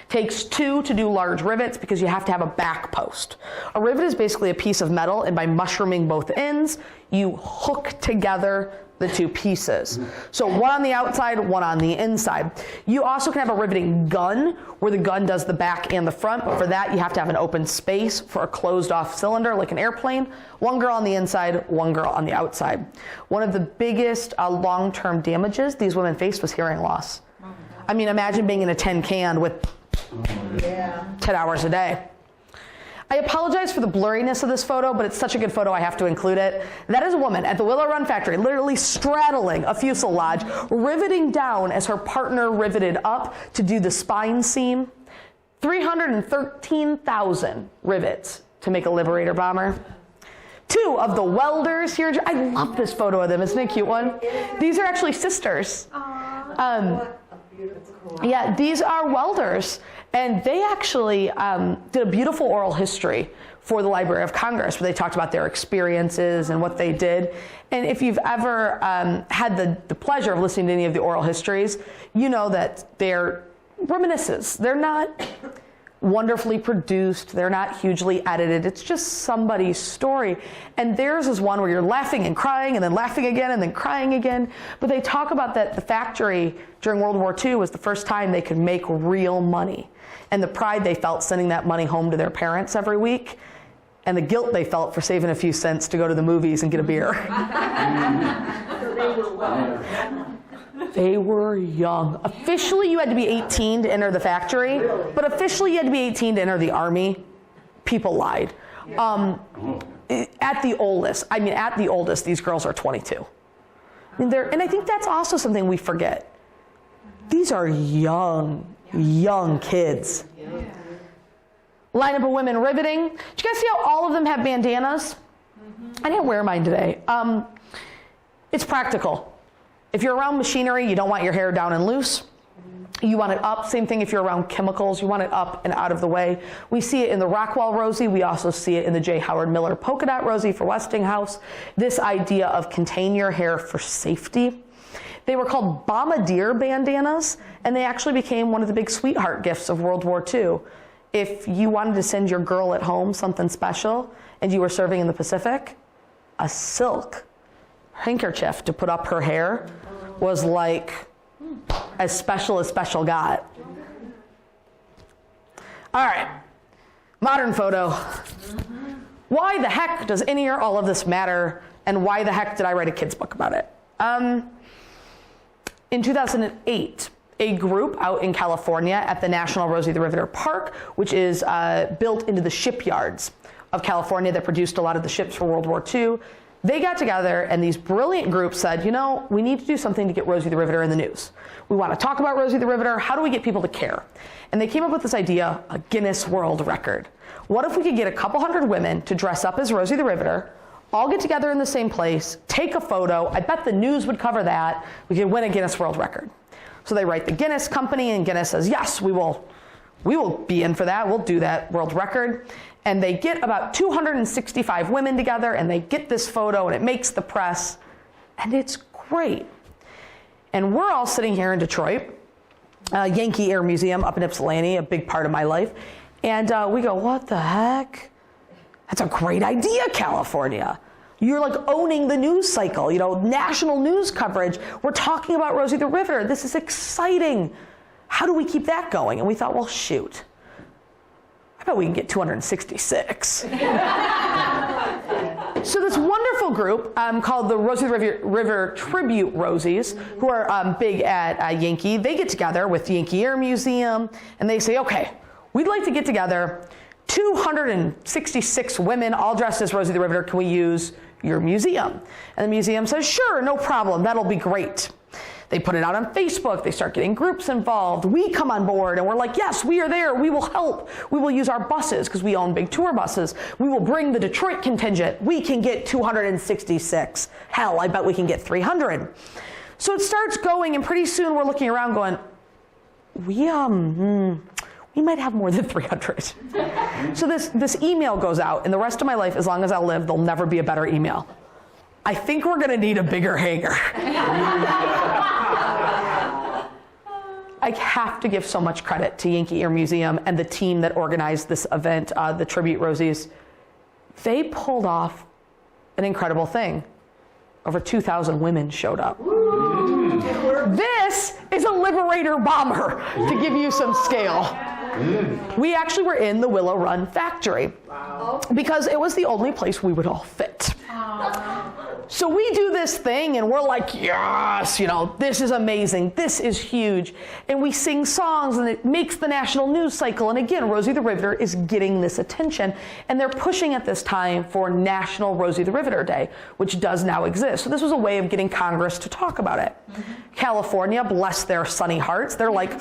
B: Takes 2 to do large rivets because you have to have a back post. A rivet is basically a piece of metal, and by mushrooming both ends, you hook together the 2 pieces. So one on the outside, one on the inside. You also can have a riveting gun where the gun does the back and the front, but for that you have to have an open space for a closed off cylinder like an airplane. One girl on the inside, one girl on the outside. One of the biggest long-term damages these women faced was hearing loss. I mean, imagine being in a tin can with 10 hours a day. I apologize for the blurriness of this photo, but it's such a good photo I have to include it. That is a woman at the Willow Run factory, literally straddling a fuselage, riveting down as her partner riveted up to do the spine seam. 313,000 rivets to make a Liberator bomber. 2 of the welders here. I love this photo of them. Isn't it a cute one? These are actually sisters.
C: What a beautiful
B: Yeah, these are welders, and they actually did a beautiful oral history for the Library of Congress where they talked about their experiences and what they did. And if you've ever had the pleasure of listening to any of the oral histories, you know that they're reminiscences. They're not wonderfully produced. They're not hugely edited. It's just somebody's story. And theirs is one where you're laughing and crying and then laughing again and then crying again. But they talk about that the factory during World War II was the first time they could make real money. And the pride they felt sending that money home to their parents every week. And the guilt they felt for saving a few cents to go to the movies and get a beer. They were young. Officially, you had to be 18 to enter the factory, but officially you had to be 18 to enter the Army. People lied. At the oldest, these girls are 22. And I think that's also something we forget. These are young kids. Lineup of women riveting. Did you guys see how all of them have bandanas? I didn't wear mine today. It's practical. If you're around machinery, you don't want your hair down and loose. You want it up. Same thing if you're around chemicals. You want it up and out of the way. We see it in the Rockwell Rosie. We also see it in the J. Howard Miller Polka Dot Rosie for Westinghouse. This idea of contain your hair for safety. They were called bombardier bandanas, and they actually became one of the big sweetheart gifts of World War II. If you wanted to send your girl at home something special and you were serving in the Pacific, a silk handkerchief to put up her hair was like as special got. All right, modern photo. Why the heck does any or all of this matter, and why the heck did I write a kid's book about it? In 2008, a group out in California at the National Rosie the Riveter Park, which is built into the shipyards of California that produced a lot of the ships for World War II, they got together and these brilliant groups said, you know, we need to do something to get Rosie the Riveter in the news. We want to talk about Rosie the Riveter. How do we get people to care? And they came up with this idea, a Guinness World Record. What if we could get a couple hundred women to dress up as Rosie the Riveter, all get together in the same place, take a photo. I bet the news would cover that. We could win a Guinness World Record. So they write the Guinness company, and Guinness says, yes, we will be in for that. We'll do that world record. And they get about 265 women together, and they get this photo, and it makes the press, and it's great. And we're all sitting here in Detroit, Yankee Air Museum up in Ypsilanti, a big part of my life. And we go, what the heck? That's a great idea, California. You're like owning the news cycle, you know, national news coverage. We're talking about Rosie the Riveter. This is exciting. How do we keep that going? And we thought, well, shoot. I bet we can get 266. So this wonderful group called the Rosie the River Tribute Rosies, who are big at Yankee, they get together with the Yankee Air Museum, and they say, okay, we'd like to get together 266 women all dressed as Rosie the Riveter. Can we use your museum? And the museum says, sure, no problem, that'll be great. They put it out on Facebook, they start getting groups involved. We come on board and we're like, yes, we are there, we will help. We will use our buses because we own big tour buses. We will bring the Detroit contingent. We can get 266. Hell, I bet we can get 300. So it starts going, and pretty soon we're looking around going, we might have more than 300. So this email goes out, and the rest of my life, as long as I'll live, there'll never be a better email. I think we're gonna need a bigger hangar. I have to give so much credit to Yankee Air Museum and the team that organized this event, the Tribute Rosies. They pulled off an incredible thing. Over 2,000 women showed up. This is a Liberator bomber, to give you some scale. We actually were in the Willow Run factory because it was the only place we would all fit. So we do this thing and we're like, yes, you know, this is amazing. This is huge. And we sing songs and it makes the national news cycle. And again, Rosie the Riveter is getting this attention. And they're pushing at this time for National Rosie the Riveter Day, which does now exist. So this was a way of getting Congress to talk about it. California, bless their sunny hearts, they're like,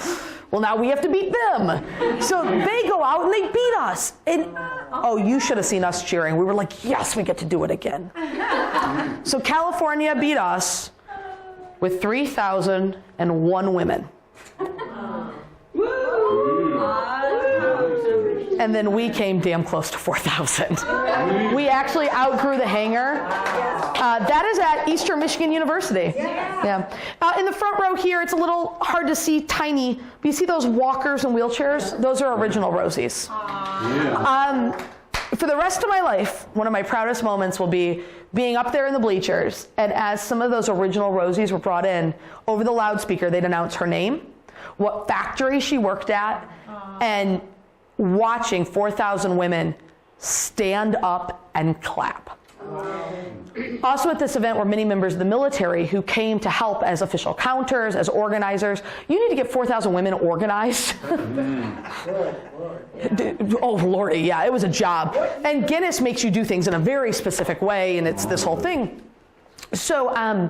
B: well, now we have to beat them. So they go out and they beat us. And oh, you should have seen us cheering. We were like, yes, we get to do it again. So California beat us with 3,001 women. and then we came damn close to 4,000. We actually outgrew the hangar. That is at Eastern Michigan University. Yeah. In the front row here, it's a little hard to see, tiny, but you see those walkers and wheelchairs? Those are original Rosies. For the rest of my life, one of my proudest moments will be being up there in the bleachers, and as some of those original Rosies were brought in, over the loudspeaker, they'd announce her name, what factory she worked at, and watching 4,000 women stand up and clap. Also at this event were many members of the military who came to help as official counters, as organizers. You need to get 4,000 women organized. Oh, Lordy, yeah, it was a job. And Guinness makes you do things in a very specific way, and it's this whole thing. So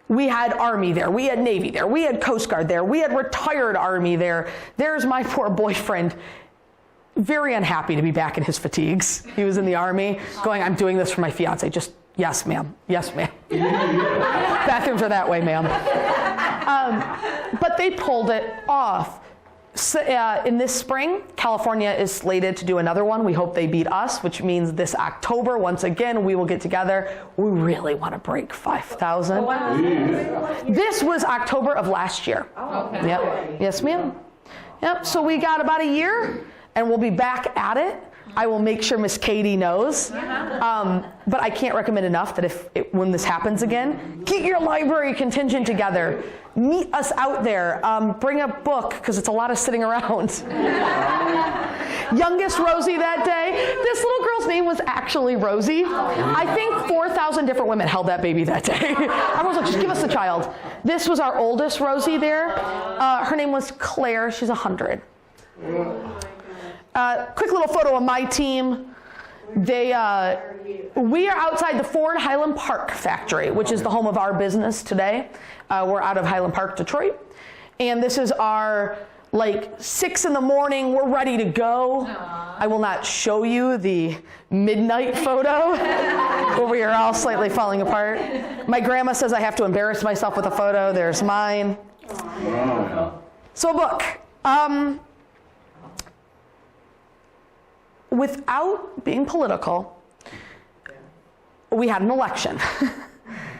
B: we had Army there, we had Navy there, we had Coast Guard there, we had retired Army there. There's my poor boyfriend, very unhappy to be back in his fatigues. He was in the Army, going, I'm doing this for my fiance. Just, yes, ma'am. Yes, ma'am. Bathrooms are that way, ma'am. But they pulled it off. So, in this spring, California is slated to do another one. We hope they beat us, which means this October, once again, we will get together. We really want to break 5,000. This was October of last year. Okay. Yep. Yes, ma'am. Yep. So we got about a year, and we'll be back at it. I will make sure Miss Katie knows. But I can't recommend enough that when this happens again, get your library contingent together. Meet us out there. Bring a book, because it's a lot of sitting around. Youngest Rosie that day. This little girl's name was actually Rosie. I think 4,000 different women held that baby that day. Everyone's like, just give us the child. This was our oldest Rosie there. Her name was Claire. She's 100. Quick little photo of my team. We are outside the Ford Highland Park factory, which is the home of our business today. We're out of Highland Park, Detroit. And this is our, 6 in the morning, we're ready to go. Aww. I will not show you the midnight photo where we are all slightly falling apart. My grandma says I have to embarrass myself with a photo. There's mine. Wow. So a book. Without being political, we had an election.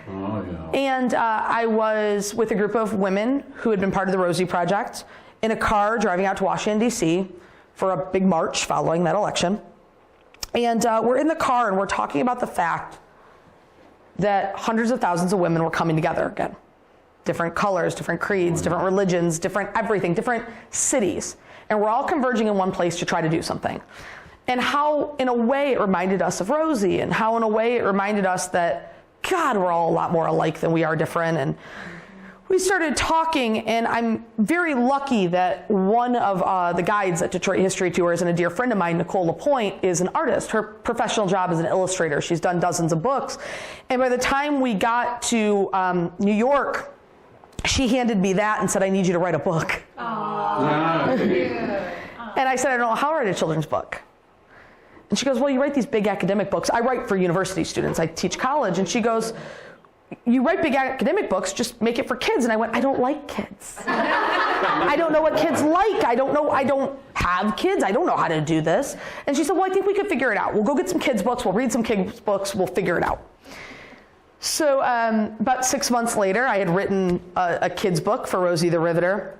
B: Oh, yeah. And I was with a group of women who had been part of the Rosie Project in a car driving out to Washington, D.C. for a big march following that election. And we're in the car and we're talking about the fact that hundreds of thousands of women were coming together again. Different colors, different creeds, different religions, different everything, different cities. And we're all converging in one place to try to do something. And how, in a way, it reminded us of Rosie, and how, in a way, it reminded us that, God, we're all a lot more alike than we are different. And we started talking, and I'm very lucky that one of the guides at Detroit History Tours and a dear friend of mine, Nicole LaPointe, is an artist. Her professional job is an illustrator. She's done dozens of books. And by the time we got to New York, she handed me that and said, I need you to write a book. Aww. And I said, I don't know how to write a children's book. And she goes, well, you write these big academic books. I write for university students. I teach college. And she goes, you write big academic books, just make it for kids. And I went, I don't like kids. I don't know what kids like. I don't have kids. I don't know how to do this. And she said, well, I think we could figure it out. We'll go get some kids' books. We'll read some kids' books. We'll figure it out. So about 6 months later, I had written a kid's book for Rosie the Riveter.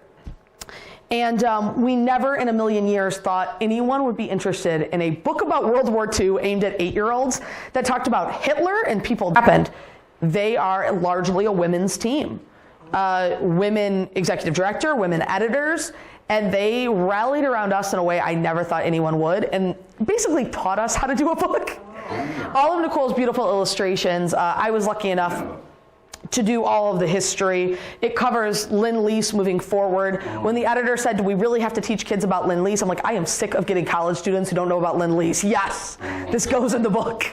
B: And we never in a million years thought anyone would be interested in a book about World War II aimed at 8-year-olds that talked about Hitler and people that happened. They are largely a women's team. Women executive director, women editors, and they rallied around us in a way I never thought anyone would, and basically taught us how to do a book. All of Nicole's beautiful illustrations. I was lucky enough to do all of the history. It covers Lend-Lease moving forward. When the editor said, do we really have to teach kids about Lend-Lease? I'm like, I am sick of getting college students who don't know about Lend-Lease. Yes, this goes in the book.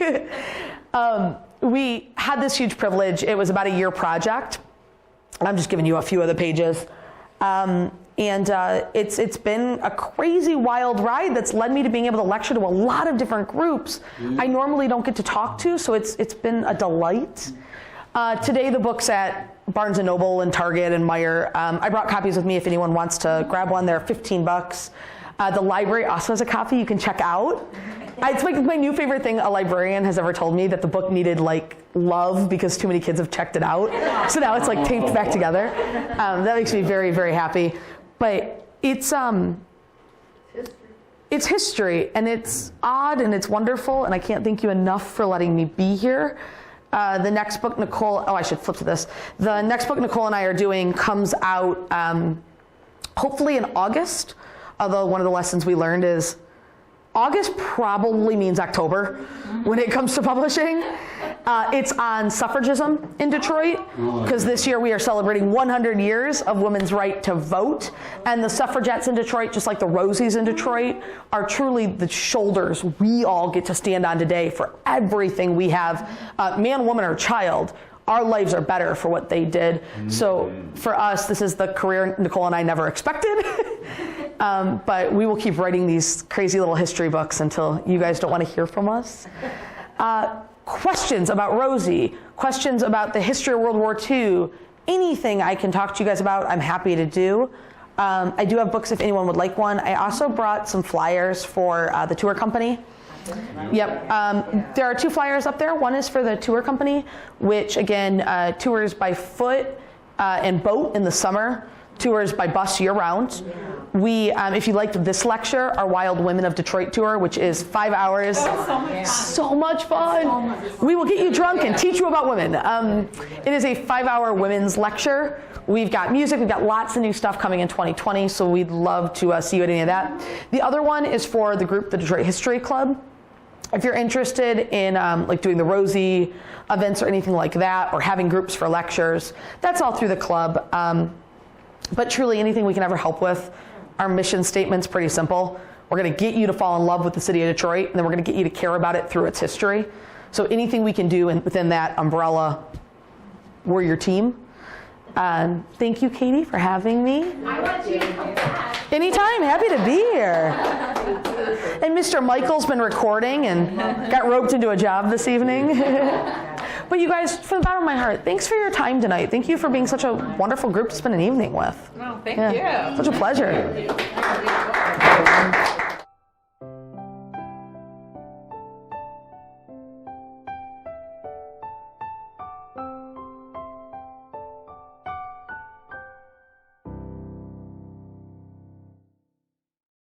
B: We had this huge privilege. It was about a year project. I'm just giving you a few of the pages. It's been a crazy, wild ride that's led me to being able to lecture to a lot of different groups I normally don't get to talk to, so it's been a delight. Today the book's at Barnes & Noble and Target and Meijer. I brought copies with me if anyone wants to grab one. They're $15. The library also has a copy you can check out. It's like my new favorite thing a librarian has ever told me, that the book needed like love because too many kids have checked it out. So now it's like taped back together. That makes me very, very happy. But it's history, and it's odd and it's wonderful, and I can't thank you enough for letting me be here. The next book Nicole, I should flip to this. The next book Nicole and I are doing comes out hopefully in August, although one of the lessons we learned is August probably means October when it comes to publishing. It's on suffragism in Detroit, because this year we are celebrating 100 years of women's right to vote. And the suffragettes in Detroit, just like the Rosies in Detroit, are truly the shoulders we all get to stand on today for everything we have, man, woman, or child. Our lives are better for what they did. So for us, this is the career Nicole and I never expected. But we will keep writing these crazy little history books until you guys don't want to hear from us. Questions about Rosie, questions about the history of World War II, anything I can talk to you guys about, I'm happy to do. I do have books if anyone would like one. I also brought some flyers for the tour company. Yep. There are 2 flyers up there. One is for the tour company, which again, tours by foot and boat in the summer, tours by bus year-round. We, if you liked this lecture, our Wild Women of Detroit tour, which is 5 hours. So much fun. We will get you drunk and teach you about women. It is a 5-hour women's lecture. We've got music, we've got lots of new stuff coming in 2020, so we'd love to see you at any of that. The other one is for the group, the Detroit History Club. If you're interested in like doing the Rosie events or anything like that, or having groups for lectures, that's all through the club. But truly anything we can ever help with. Our mission statement's pretty simple. We're going to get you to fall in love with the city of Detroit, and then we're going to get you to care about it through its history. So anything we can do within that umbrella, we're your team. Thank you, Katie, for having me.
A: I want you to come back.
B: Anytime, happy to be here. And Mr. Michael's been recording and got roped into a job this evening. But you guys, from the bottom of my heart, thanks for your time tonight. Thank you for being such a wonderful group to spend an evening with.
F: No, thank
B: you. Such a pleasure.